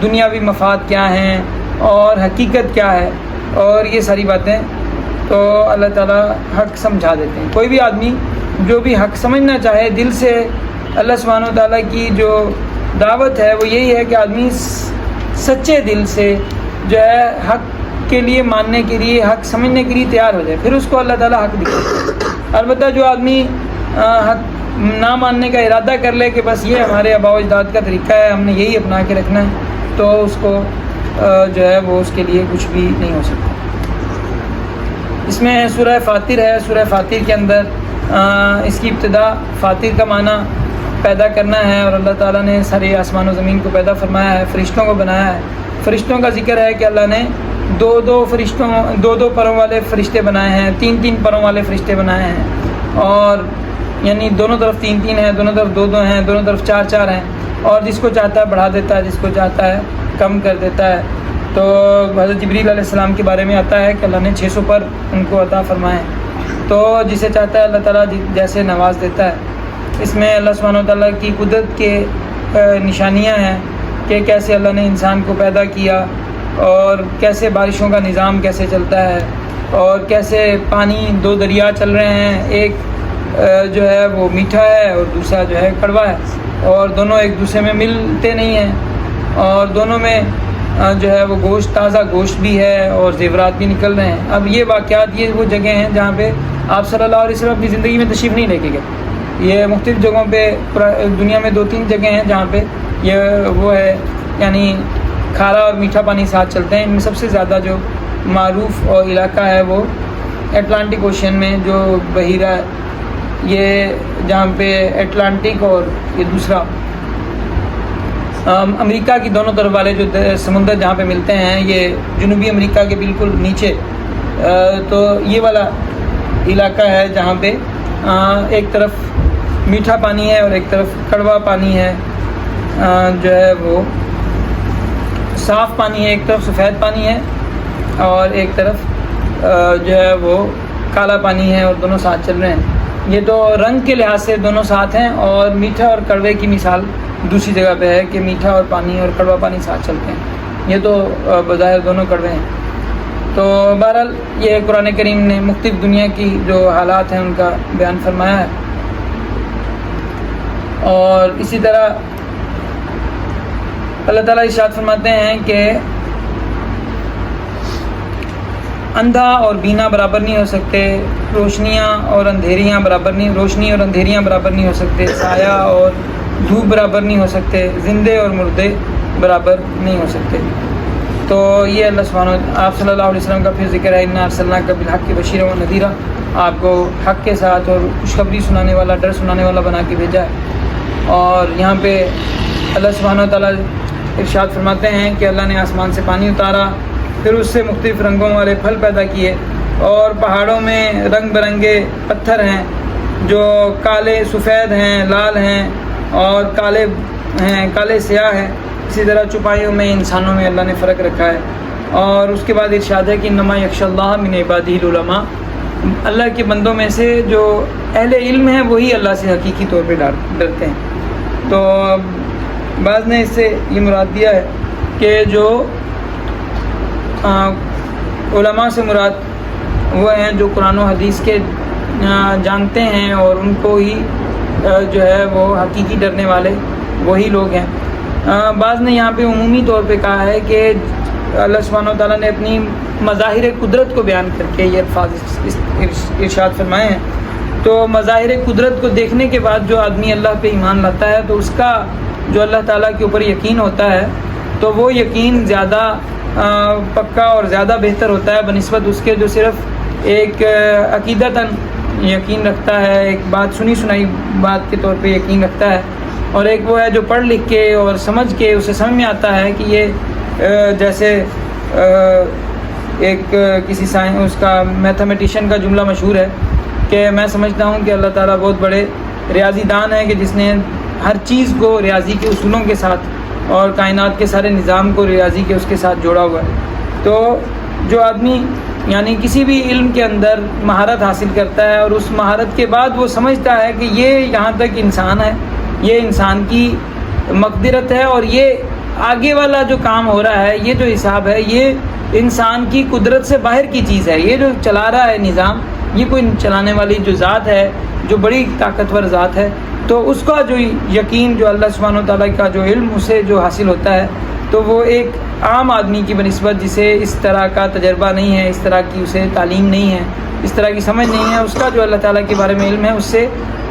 دنیاوی مفاد کیا ہیں، اور حقیقت کیا ہے، اور یہ ساری باتیں تو اللہ تعالیٰ حق سمجھا دیتے ہیں. کوئی بھی آدمی جو بھی حق سمجھنا چاہے دل سے، اللہ سبحانہ و تعالیٰ کی جو دعوت ہے وہ یہی ہے کہ آدمی سچے دل سے جو ہے حق کے لیے ماننے کے لیے، حق سمجھنے کے لیے تیار ہو جائے، پھر اس کو اللہ تعالیٰ حق دکھائے. البتہ جو آدمی حق نہ ماننے کا ارادہ کر لے کہ بس یہ ہمارے آباء و اجداد کا طریقہ ہے، ہم نے یہی اپنا کے رکھنا ہے، تو اس کو جو ہے وہ اس کے لیے کچھ بھی نہیں ہو سکتا. اس میں سورہ فاطر ہے، سورہ فاطر کے اندر اس کی ابتدا فاطر کا معنی پیدا کرنا ہے، اور اللہ تعالیٰ نے سارے آسمان و زمین کو پیدا فرمایا ہے، فرشتوں کو بنایا ہے. فرشتوں کا ذکر ہے کہ اللہ نے دو پروں والے فرشتے بنائے ہیں، 3 پروں والے فرشتے بنائے ہیں، اور یعنی دونوں طرف 3 ہیں، دونوں طرف 2 ہیں، دونوں طرف 4 ہیں، اور جس کو چاہتا ہے بڑھا دیتا ہے، جس کو چاہتا ہے کم کر دیتا ہے. تو حضرت جبریل علیہ السلام کے بارے میں آتا ہے کہ اللہ نے 600 پر ان کو عطا فرمائے، تو جسے چاہتا ہے اللہ تعالیٰ جیسے نواز دیتا ہے. اس میں اللہ سبحانہ و تعالیٰ کی قدرت کے نشانیاں ہیں کہ کیسے اللہ نے انسان کو پیدا کیا اور کیسے بارشوں کا نظام کیسے چلتا ہے اور کیسے پانی دو دریا چل رہے ہیں، ایک جو ہے وہ میٹھا ہے اور دوسرا جو ہے کڑوا ہے، اور دونوں ایک دوسرے میں ملتے نہیں ہیں، اور دونوں میں جو ہے وہ گوشت تازہ گوشت بھی ہے اور زیورات بھی نکل رہے ہیں۔ اب یہ واقعات، یہ وہ جگہ ہیں جہاں پہ آپ صلی اللہ علیہ وسلم اپنی زندگی میں تشریف نہیں لے کے گئے۔ یہ مختلف جگہوں پہ دنیا میں 2-3 جگہیں ہیں جہاں پہ یہ وہ ہے، یعنی کھارا اور میٹھا پانی ساتھ چلتے ہیں۔ ان میں سب سے زیادہ جو معروف اور علاقہ ہے وہ اٹلانٹک اوشین میں جو بحیرہ ہے، یہ جہاں پہ اٹلانٹک اور یہ دوسرا امریکہ کی دونوں طرف والے جو سمندر جہاں پہ ملتے ہیں، یہ جنوبی امریکہ کے بالکل نیچے، تو یہ والا علاقہ ہے جہاں پہ ایک طرف میٹھا پانی ہے اور ایک طرف کڑوا پانی ہے، جو ہے وہ صاف پانی ہے، ایک طرف سفید پانی ہے اور ایک طرف جو ہے وہ کالا پانی ہے، اور دونوں ساتھ چل رہے ہیں۔ یہ تو رنگ کے لحاظ سے دونوں ساتھ ہیں، اور میٹھا اور کڑوے کی مثال دوسری جگہ پہ ہے کہ میٹھا اور پانی اور کڑوا پانی ساتھ چلتے ہیں۔ یہ تو بظاہر دونوں کڑوے ہیں۔ تو بہرحال یہ قرآن کریم نے مختلف دنیا کی جو حالات ہیں ان کا بیان فرمایا ہے، اور اسی طرح اللہ تعالیٰ ارشاد فرماتے ہیں کہ اندھا اور بینا برابر نہیں ہو سکتے، روشنی اور اندھیریاں برابر نہیں ہو سکتے، سایہ اور دھوپ برابر نہیں ہو سکتے، زندے اور مردے برابر نہیں ہو سکتے۔ تو یہ اللہ سبحانہ آپ صلی اللہ علیہ وسلم کا پھر ذکر ہے، انا ارسلناک بالحق بشیرا و نذیرا، آپ کو حق کے ساتھ اور خوشخبری سنانے والا، ڈر سنانے والا بنا کے بھیجا ہے۔ اور یہاں پہ اللہ سبحانہ تعالیٰ ارشاد فرماتے ہیں کہ اللہ نے آسمان سے پانی اتارا، پھر اس سے مختلف رنگوں والے پھل پیدا کیے، اور پہاڑوں میں رنگ برنگے پتھر ہیں جو کالے سفید ہیں، لال ہیں اور کالے ہیں، کالے سیاہ ہیں۔ اسی طرح چوپایوں میں، انسانوں میں اللہ نے فرق رکھا ہے۔ اور اس کے بعد ارشاد ہے کہ انما یخشی اللہ من عبادہ العلماء، اللہ کے بندوں میں سے جو اہل علم ہیں وہی اللہ سے حقیقی طور پہ ڈرتے ہیں۔ تو بعض نے اس سے یہ مراد دیا ہے کہ جو علماء سے مراد وہ ہیں جو قرآن و حدیث کے جانتے ہیں اور ان کو ہی جو ہے وہ حقیقی ڈرنے والے وہی لوگ ہیں۔ بعض نے یہاں پہ عمومی طور پہ کہا ہے کہ اللہ سبحانہ وتعالیٰ نے اپنی مظاہر قدرت کو بیان کر کے یہ الفاظ ارشاد فرمائے ہیں۔ تو مظاہر قدرت کو دیکھنے کے بعد جو آدمی اللہ پہ ایمان لاتا ہے تو اس کا جو اللہ تعالیٰ کے اوپر یقین ہوتا ہے تو وہ یقین زیادہ پکا اور زیادہ بہتر ہوتا ہے بنسبت اس کے جو صرف ایک عقیدتاً یقین رکھتا ہے، ایک بات سنی سنائی بات کے طور پہ یقین رکھتا ہے، اور ایک وہ ہے جو پڑھ لکھ کے اور سمجھ کے اسے سمجھ میں آتا ہے کہ یہ جیسے ایک کسی اس کا میتھمیٹیشین کا جملہ مشہور ہے کہ میں سمجھتا ہوں کہ اللہ تعالیٰ بہت بڑے ریاضی دان ہے کہ جس نے ہر چیز کو ریاضی کے اصولوں کے ساتھ اور کائنات کے سارے نظام کو ریاضی کے اس کے ساتھ جوڑا ہوا ہے۔ تو جو آدمی یعنی کسی بھی علم کے اندر مہارت حاصل کرتا ہے اور اس مہارت کے بعد وہ سمجھتا ہے کہ یہ یہاں تک انسان ہے، یہ انسان کی مقدرت ہے، اور یہ آگے والا جو کام ہو رہا ہے، یہ جو حساب ہے، یہ انسان کی قدرت سے باہر کی چیز ہے، یہ جو چلا رہا ہے نظام، یہ کوئی چلانے والی جو ذات ہے جو بڑی طاقتور ذات ہے۔ تو اس کا جو یقین، جو اللہ سبحانہ وتعالیٰ کا جو علم اسے جو حاصل ہوتا ہے، تو وہ ایک عام آدمی کی بنسبت جسے اس طرح کا تجربہ نہیں ہے، اس طرح کی اسے تعلیم نہیں ہے، اس طرح کی سمجھ نہیں ہے، اس کا جو اللہ تعالیٰ کے بارے میں علم ہے اس سے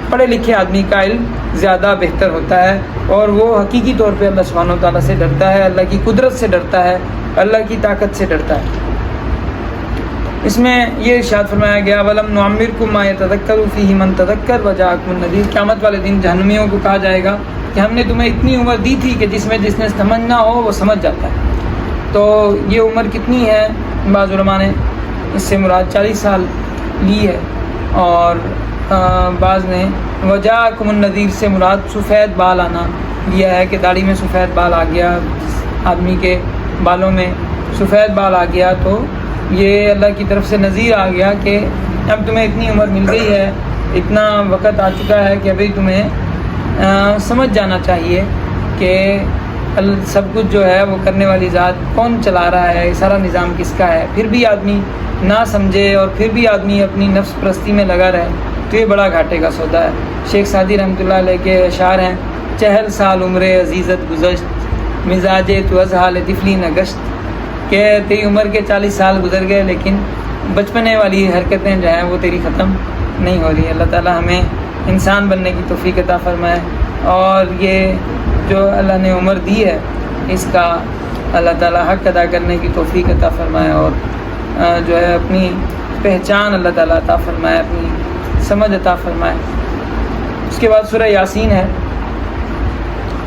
پڑھے لکھے آدمی کا علم زیادہ بہتر ہوتا ہے، اور وہ حقیقی طور پہ اللہ سبحانہ وتعالیٰ سے ڈرتا ہے، اللہ کی قدرت سے ڈرتا ہے، اللہ کی طاقت سے ڈرتا ہے۔ اس میں یہ ارشاد فرمایا گیا وَلَمْ نُعَمِّرْكُمْ مَا يَتَذَكَّرُ فِيهِ مَنْ تَذَكَّرَ وَجَاءَكُمُ النَّذِيرُ، قیامت والے دن جہنمیوں کو کہا جائے گا کہ ہم نے تمہیں اتنی عمر دی تھی کہ جس میں جس نے سمجھنا ہو وہ سمجھ جاتا ہے۔ تو یہ عمر کتنی ہے؟ بعض علماء نے اس سے مراد 40 سال لی ہے، اور بعض نے وَجَاءَكُمُ النَّذِيرُ سے مراد سفید بال آنا لیا ہے کہ داڑھی میں سفید بال آ گیا، آدمی کے بالوں میں سفید بال آ گیا تو یہ اللہ کی طرف سے نذیر آ گیا کہ اب تمہیں اتنی عمر مل گئی ہے اتنا وقت آ چکا ہے کہ ابھی تمہیں سمجھ جانا چاہیے کہ سب کچھ جو ہے وہ کرنے والی ذات کون چلا رہا ہے، سارا نظام کس کا ہے. پھر بھی آدمی نہ سمجھے اور پھر بھی آدمی اپنی نفس پرستی میں لگا رہے تو یہ بڑا گھاٹے کا سودا ہے. شیخ سعدی رحمۃ اللہ علیہ کے اشعار ہیں: 40 سال عمر عزیزت گزشت، مزاج تو از حال طفلی نگشت، کہ تیری عمر کے 40 سال گزر گئے لیکن بچپنے والی حرکتیں جو ہیں وہ تیری ختم نہیں ہو رہی. اللہ تعالیٰ ہمیں انسان بننے کی توفیق عطا فرمائے، اور یہ جو اللہ نے عمر دی ہے اس کا اللہ تعالیٰ حق ادا کرنے کی توفیق عطا فرمائے، اور جو ہے اپنی پہچان اللہ تعالیٰ عطا فرمائے، اپنی سمجھ عطا فرمائے. اس کے بعد سورہ یاسین ہے،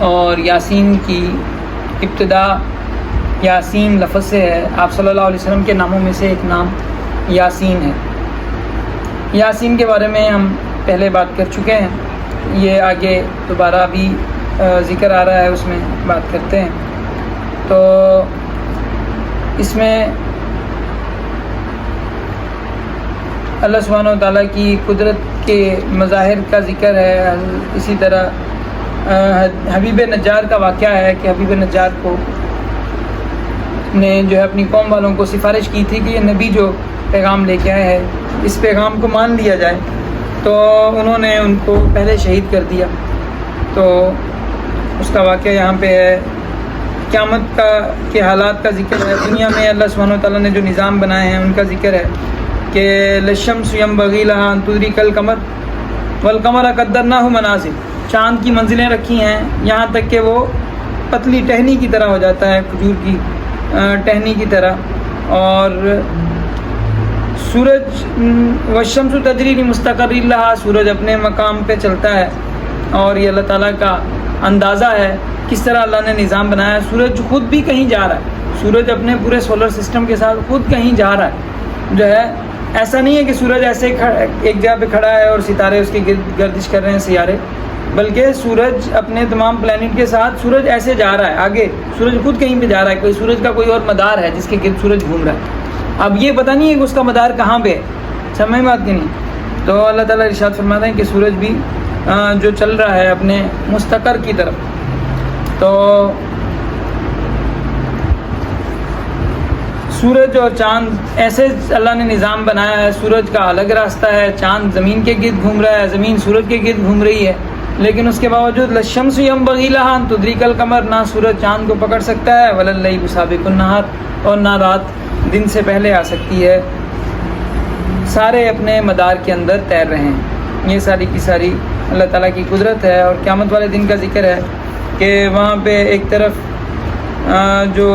اور یاسین کی ابتدا یاسین لفظ سے ہے. آپ صلی اللہ علیہ وسلم کے ناموں میں سے ایک نام یاسین ہے. یاسین کے بارے میں ہم پہلے بات کر چکے ہیں، یہ آگے دوبارہ بھی ذکر آ رہا ہے، اس میں بات کرتے ہیں. تو اس میں اللہ سبحانہ و تعالیٰ کی قدرت کے مظاہر کا ذکر ہے. اسی طرح حبیب نجار کا واقعہ ہے کہ حبیب نجار کو نے جو ہے اپنی قوم والوں کو سفارش کی تھی کہ یہ نبی جو پیغام لے کے آئے ہیں اس پیغام کو مان لیا جائے، تو انہوں نے ان کو پہلے شہید کر دیا. تو اس کا واقعہ یہاں پہ ہے. قیامت کے حالات کا ذکر ہے. دنیا میں اللہ سبحانہ و تعالیٰ نے جو نظام بنائے ہیں ان کا ذکر ہے کہ للشمس ينبغي لها ان تدرك القمر والقمر قدرناه منازل، چاند کی منزلیں رکھی ہیں یہاں تک کہ وہ پتلی ٹہنی کی طرح ہو جاتا ہے، کھجور کی ٹہنی کی طرح. اور سورج والشمس تجری لمستقر لها، سورج اپنے مقام پہ چلتا ہے، اور یہ اللہ تعالیٰ کا اندازہ ہے کس طرح اللہ نے نظام بنایا ہے. سورج خود بھی کہیں جا رہا ہے، سورج اپنے پورے سولر سسٹم کے ساتھ خود کہیں جا رہا ہے. جو ہے ایسا نہیں ہے کہ سورج ایسے ایک جگہ پہ کھڑا ہے اور ستارے اس کی گردش کر رہے ہیں، سیارے، بلکہ سورج اپنے تمام پلانٹ کے ساتھ سورج ایسے جا رہا ہے آگے. سورج خود کہیں پہ جا رہا ہے، کوئی سورج کا کوئی اور مدار ہے جس کے گرد سورج گھوم رہا ہے. اب یہ پتہ نہیں ہے کہ اس کا مدار کہاں پہ ہے، سمجھ بات کی نہیں. تو اللہ تعالیٰ ارشاد فرماتے ہیں کہ سورج بھی جو چل رہا ہے اپنے مستقر کی طرف. تو سورج اور چاند ایسے اللہ نے نظام بنایا ہے. سورج کا الگ راستہ ہے، چاند زمین کے گرد گھوم رہا ہے، زمین سورج کے گرد گھوم رہی ہے، لیکن اس کے باوجود للشمس ينبغي لها ان تدرك القمر، نہ سورج چاند کو پکڑ سکتا ہے، ولا الليل سابق النهار، اور نہ رات دن سے پہلے آ سکتی ہے. سارے اپنے مدار کے اندر تیر رہے ہیں. یہ ساری کی ساری اللہ تعالیٰ کی قدرت ہے. اور قیامت والے دن کا ذکر ہے کہ وہاں پہ ایک طرف جو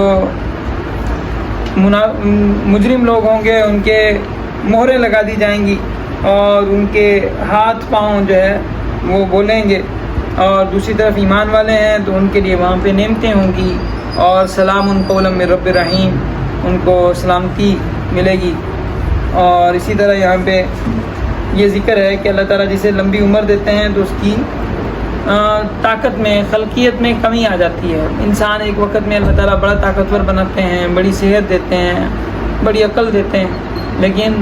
مجرم لوگ ہوں گے ان کے مہریں لگا دی جائیں گی، اور ان کے ہاتھ پاؤں جو ہے وہ بولیں گے، اور دوسری طرف ایمان والے ہیں تو ان کے لیے وہاں پہ نعمتیں ہوں گی، اور سلام قولا من رب رحیم، ان کو سلامتی ملے گی. اور اسی طرح یہاں پہ یہ ذکر ہے کہ اللہ تعالیٰ جسے لمبی عمر دیتے ہیں تو اس کی طاقت میں، خلقیت میں کمی آ جاتی ہے. انسان ایک وقت میں اللہ تعالیٰ بڑا طاقتور بناتے ہیں، بڑی صحت دیتے ہیں، بڑی عقل دیتے ہیں، لیکن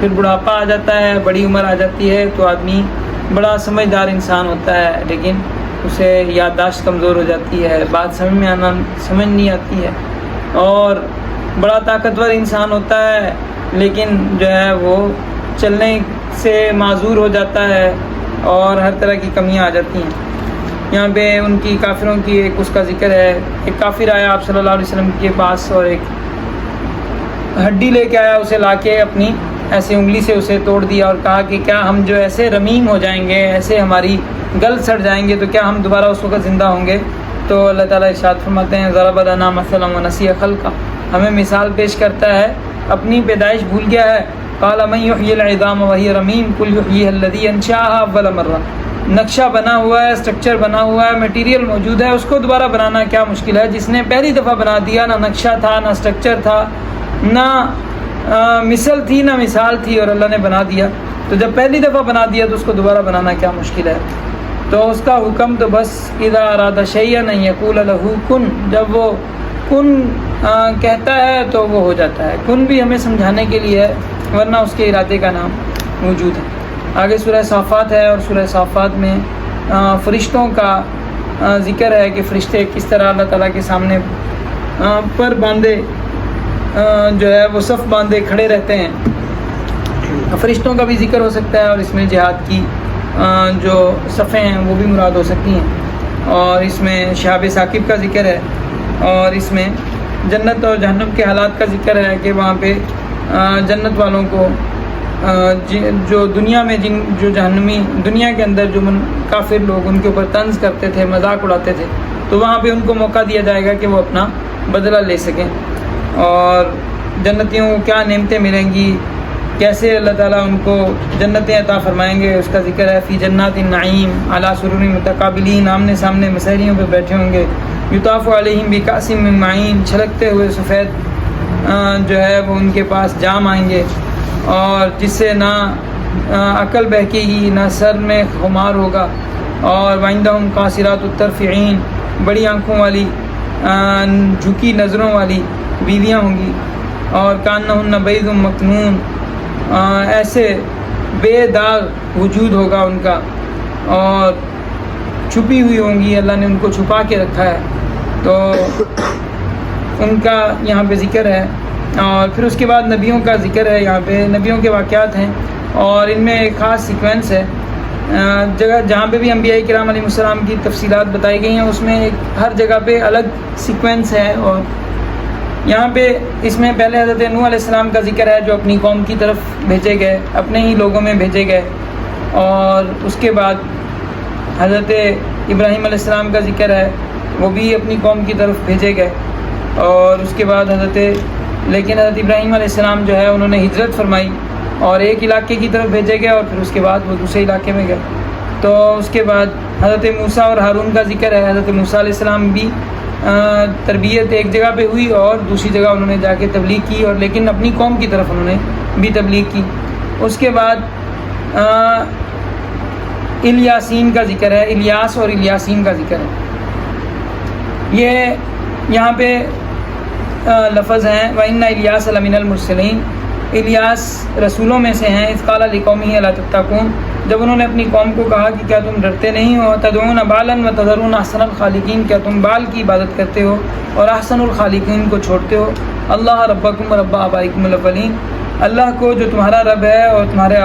پھر بڑھاپا آ جاتا ہے، بڑی عمر آ جاتی ہے تو آدمی بڑا سمجھدار انسان ہوتا ہے، لیکن اسے یادداشت کمزور ہو جاتی ہے، بات سمجھ نہیں آتی ہے. اور بڑا طاقتور انسان ہوتا ہے لیکن جو ہے وہ چلنے سے معذور ہو جاتا ہے، اور ہر طرح کی کمیاں آ جاتی ہیں. یہاں پہ ان کی کافروں کی ایک اس کا ذکر ہے. ایک کافر آیا آپ صلی اللہ علیہ وسلم کے پاس اور ایک ہڈی لے کے آیا، اسے لا کے اپنی ایسے انگلی سے اسے توڑ دیا اور کہا کہ کیا ہم جو ایسے رمیم ہو جائیں گے، ایسے ہماری گل سڑ جائیں گے تو کیا ہم دوبارہ اس وقت زندہ ہوں گے؟ تو اللہ تعالیٰ ارشاد فرماتے ہیں ضرب لنا مثلا ونسی خلقہ، ہمیں مثال پیش کرتا ہے، اپنی پیدائش بھول گیا ہے. قال من یحیی العظام وہی رمیم قل یحییها الذی انشأها اول مرہ، نقشہ بنا ہوا ہے، اسٹرکچر بنا ہوا ہے، میٹیریل موجود ہے، اس کو دوبارہ بنانا کیا مشکل ہے؟ جس نے پہلی دفعہ بنا دیا، نہ نقشہ تھا، نہ اسٹرکچر تھا، نہ مثل تھی، نہ مثال تھی، اور اللہ نے بنا دیا. تو جب پہلی دفعہ بنا دیا تو اس کو دوبارہ بنانا کیا مشکل ہے؟ تو اس کا حکم تو بس اذا اراد شیئا ان یقول له کن، جب وہ کن کہتا ہے تو وہ ہو جاتا ہے. کن بھی ہمیں سمجھانے کے لیے ہے، ورنہ اس کے ارادے کا نام موجود ہے. آگے سورہ صافات ہے، اور سورہ صافات میں فرشتوں کا ذکر ہے کہ فرشتے کس طرح اللہ تعالیٰ کے سامنے پر باندھے جو ہے وہ صف باندھے کھڑے رہتے ہیں. فرشتوں کا بھی ذکر ہو سکتا ہے، اور اس میں جہاد کی جو صفیں ہیں وہ بھی مراد ہو سکتی ہیں، اور اس میں شہاب ثاقب کا ذکر ہے، اور اس میں جنت اور جہنم کے حالات کا ذکر ہے کہ وہاں پہ جنت والوں کو جو دنیا میں جو جہنمی دنیا کے اندر جو کافر لوگ ان کے اوپر طنز کرتے تھے، مذاق اڑاتے تھے، تو وہاں پہ ان کو موقع دیا جائے گا کہ وہ اپنا بدلہ لے سکیں. اور جنتیوں کو کیا نعمتیں ملیں گی، کیسے اللہ تعالیٰ ان کو جنتیں عطا فرمائیں گے، اس کا ذکر ہے. فی جنات النعیم علی سرور متقابلین، آمنے سامنے مسحریوں پہ بیٹھے ہوں گے. یطاف علیہم بکأس من معین، چھلکتے ہوئے سفید جو ہے وہ ان کے پاس جام آئیں گے، اور جس سے نہ عقل بہکے گی نہ سر میں خمار ہوگا. اور وعندہم قاصرات الطرف عین، بڑی آنکھوں والی جھکی نظروں والی بیویاں ہوں گی. اور کانہن بیض مکنون، ایسے بے داغ وجود ہوگا ان کا، اور چھپی ہوئی ہوں گی، اللہ نے ان کو چھپا کے رکھا ہے. تو ان کا یہاں پہ ذکر ہے. اور پھر اس کے بعد نبیوں کا ذکر ہے، یہاں پہ نبیوں کے واقعات ہیں، اور ان میں ایک خاص سیکوینس ہے. جگہ جہاں پہ بھی انبیاء کرام علیہ السلام کی تفصیلات بتائی گئی ہیں، اس میں ہر جگہ پہ الگ سیکوینس ہے. اور یہاں پہ اس میں پہلے حضرت نوح علیہ السلام کا ذکر ہے جو اپنی قوم کی طرف بھیجے گئے، اپنے ہی لوگوں میں بھیجے گئے. اور اس کے بعد حضرت ابراہیم علیہ السلام کا ذکر ہے، وہ بھی اپنی قوم کی طرف بھیجے گئے. اور اس کے بعد لیکن حضرت ابراہیم علیہ السلام جو ہے انہوں نے ہجرت فرمائی اور ایک علاقے کی طرف بھیجے گئے، اور پھر اس کے بعد وہ دوسرے علاقے میں گئے. تو اس کے بعد حضرت موسیٰ اور ہارون کا ذکر ہے. حضرت موسیٰ علیہ السلام بھی تربیت ایک جگہ پہ ہوئی، اور دوسری جگہ انہوں نے جا کے تبلیغ کی، اور لیکن اپنی قوم کی طرف انہوں نے بھی تبلیغ کی. اس کے بعد الیاسین کا ذکر ہے، الیاس اور الیاسین کا ذکر ہے. یہ یہاں پہ لفظ ہیں وَإِنَّ إِلْيَاسَ لَمِنَ الْمُرْسَلِينَ، الیاس رسولوں میں سے ہیں. اِذْ قَالَ لِقَوْمِهِ أَلَا تَتَّقُونَ، جب انہوں نے اپنی قوم کو کہا کہ کیا تم ڈرتے نہیں ہو. تَدْعُونَ بَالًا وَتَذَرُونَ أَحْسَنَ الْخَالِقِينَ، کیا تم بال کی عبادت کرتے ہو اور احسن الخالقین کو چھوڑتے ہو. اللہ ربکم رب آبائکم الاولین، اللہ کو جو تمہارا رب ہے اور تمہارے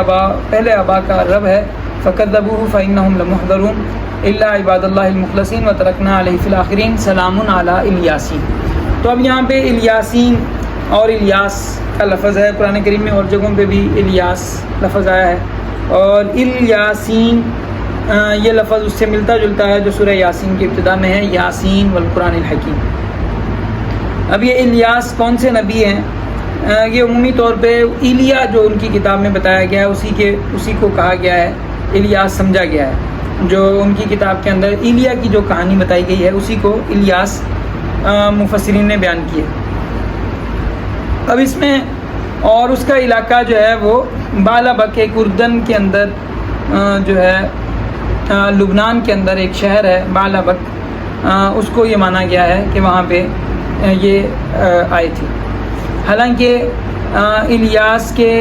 پہلے آبا کا رب ہے. فَكَذَّبُوهُ فَإِنَّهُمْ لَمُحْضَرُونَ إِلَّا عِبَادَ اللَّهِ الْمُخْلَصِينَ وَتَرَكْنَا عَلَيْهِ فِي الْآخِرِينَ سَلَامٌ عَلَىٰ إِلْيَاسِينَ. تو اب یہاں پہ الیاسین اور الیاس کا لفظ ہے. قرآن کریم میں اور جگہوں پہ بھی الیاس لفظ آیا ہے، اور الیاسین یہ لفظ اس سے ملتا جلتا ہے جو سورہ یاسین کی ابتدا میں ہے، یاسین والقرآن الحکیم. اب یہ الیاس کون سے نبی ہیں؟ یہ عمومی طور پہ ایلیا جو ان کی کتاب میں بتایا گیا ہے اسی کو کہا گیا ہے، الیاس سمجھا گیا ہے. جو ان کی کتاب کے اندر ایلیا کی جو کہانی بتائی گئی ہے اسی کو الیاس مفسرین نے بیان کیا. اب اس میں اور اس کا علاقہ جو ہے وہ بالابک، ایک اردن کے اندر جو ہے لبنان کے اندر ایک شہر ہے بالابک، اس کو یہ مانا گیا ہے کہ وہاں پہ یہ آئی تھی. حالانکہ الیاس کے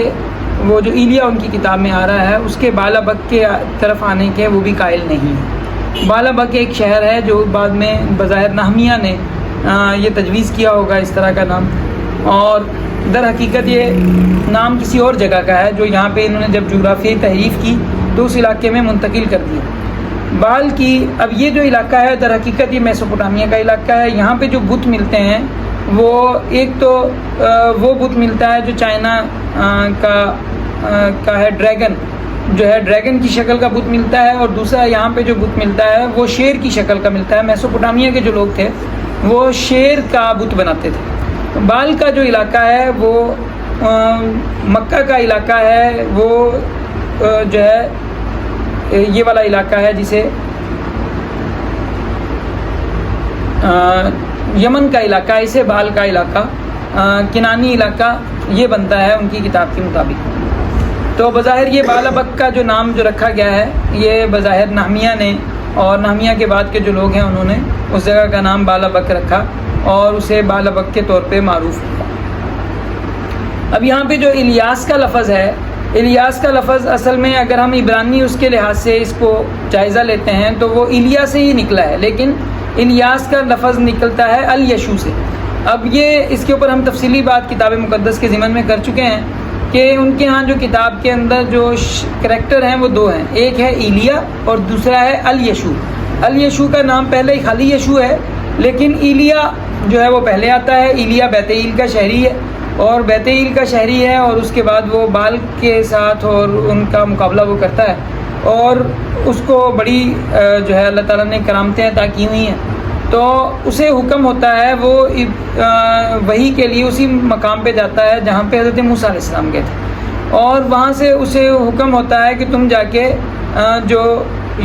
وہ جو ایلیا ان کی کتاب میں آ رہا ہے اس کے بالابک کے طرف آنے کے وہ بھی قائل نہیں ہے. بالابک ایک شہر ہے جو بعد میں بظاہر نہمیہ نے یہ تجویز کیا ہوگا اس طرح کا نام، اور در حقیقت یہ نام کسی اور جگہ کا ہے جو یہاں پہ انہوں نے جب جغرافیائی تحریف کی تو اس علاقے میں منتقل کر دیا. بال کی اب یہ جو علاقہ ہے در حقیقت یہ میسوپوٹامیہ کا علاقہ ہے. یہاں پہ جو بت ملتے ہیں وہ ایک تو وہ بت ملتا ہے جو چائنا کا ہے، ڈریگن جو ہے، ڈریگن کی شکل کا بت ملتا ہے، اور دوسرا یہاں پہ جو بت ملتا ہے وہ شیر کی شکل کا ملتا ہے. میسوپوٹامیہ کے جو لوگ تھے وہ شیر کا بت بناتے تھے. بال کا جو علاقہ ہے وہ مکہ کا علاقہ ہے، وہ جو ہے یہ والا علاقہ ہے جسے یمن کا علاقہ، اسے بال کا علاقہ، کنانی علاقہ یہ بنتا ہے ان کی کتاب کے مطابق. تو بظاہر یہ بالابک کا جو نام جو رکھا گیا ہے یہ بظاہر نہمیہ نے، اور نہمیہ کے بعد کے جو لوگ ہیں انہوں نے اس جگہ کا نام بالابک رکھا اور اسے بالابک کے طور پہ معروف کیا. اب یہاں پہ جو الیاس کا لفظ ہے، الیاس کا لفظ اصل میں اگر ہم عبرانی اس کے لحاظ سے اس کو جائزہ لیتے ہیں تو وہ ایلیا سے ہی نکلا ہے، لیکن الیاس کا لفظ نکلتا ہے الیشو سے۔ اب یہ اس کے اوپر ہم تفصیلی بات کتاب مقدس کے ضمن میں کر چکے ہیں کہ ان کے ہاں جو کتاب کے اندر جو کریکٹر ہیں وہ دو ہیں، ایک ہے ایلیا اور دوسرا ہے الیشو۔ الیشو کا نام پہلے ہی خالی یشو ہے، لیکن ایلیا جو ہے وہ پہلے آتا ہے۔ ایلیا بیت ایل کا شہری ہے اور بیت ایل کا شہری ہے، اور اس کے بعد وہ بال کے ساتھ اور ان کا مقابلہ وہ کرتا ہے، اور اس کو بڑی جو ہے اللہ تعالیٰ نے کرامتیں عطا کی ہوئی ہیں، تو اسے حکم ہوتا ہے وہ وحی کے لیے اسی مقام پہ جاتا ہے جہاں پہ حضرت موسیٰ علیہ السلام گئے تھے، اور وہاں سے اسے حکم ہوتا ہے کہ تم جا کے جو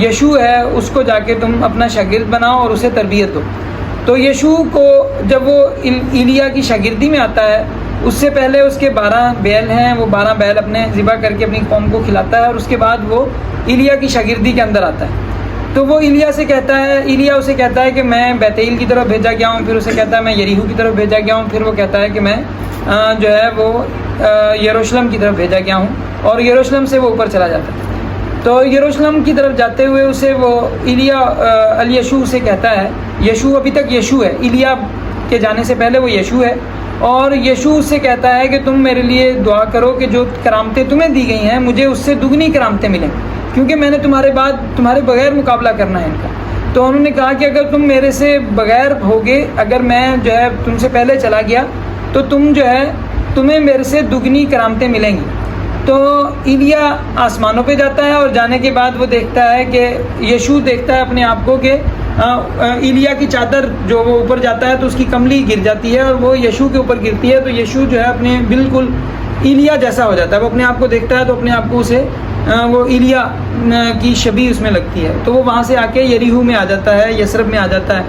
یشوع ہے اس کو جا کے تم اپنا شاگرد بناؤ اور اسے تربیت دو۔ تو یشوع کو جب وہ ایلیا کی شاگردی میں آتا ہے، اس سے پہلے اس کے 12 بیل ہیں، وہ 12 بیل اپنے ذبح کر کے اپنی قوم کو کھلاتا ہے، اور اس کے بعد وہ ایلیا کی شاگردی کے اندر آتا ہے۔ تو وہ ایلیا سے کہتا ہے، ایلیا اسے کہتا ہے کہ میں بیت ایل کی طرف بھیجا گیا ہوں، پھر اسے کہتا ہے میں یریحو کی طرف بھیجا گیا ہوں، پھر وہ کہتا ہے کہ میں جو ہے وہ یروشلم کی طرف بھیجا گیا ہوں، اور یروشلم سے وہ اوپر چلا جاتا ہے۔ تو یروشلم کی طرف جاتے ہوئے اسے وہ ایلیا الیشوع سے کہتا ہے، یشوع ابھی تک یشوع ہے، ایلیا کے جانے سے پہلے وہ یشوع ہے، اور یشوع سے کہتا ہے کہ تم میرے لیے دعا کرو کہ جو کرامتیں تمہیں دی گئی ہیں مجھے اس سے دگنی کرامتیں ملیں، کیونکہ میں نے تمہارے بغیر مقابلہ کرنا ہے ان کا۔ تو انہوں نے کہا کہ اگر تم میرے سے بغیر ہوگے، اگر میں جو ہے تم سے پہلے چلا گیا تو تمہیں میرے سے دگنی کرامتیں ملیں گی۔ تو ایلیا آسمانوں پہ جاتا ہے، اور جانے کے بعد وہ دیکھتا ہے کہ یشوع دیکھتا ہے اپنے آپ کو کہ ایلیا کی چادر جو وہ اوپر جاتا ہے تو اس کی کملی گر جاتی ہے اور وہ یشوع کے اوپر گرتی ہے، تو یشوع جو ہے اپنے بالکل ایلیا جیسا ہو جاتا ہے۔ وہ اپنے آپ کو دیکھتا ہے تو اپنے آپ کو اسے وہ ایلیا کی شبیہ اس میں لگتی ہے، تو وہ وہاں سے آ کے یریحو میں آ جاتا ہے، یثرب میں آ جاتا ہے۔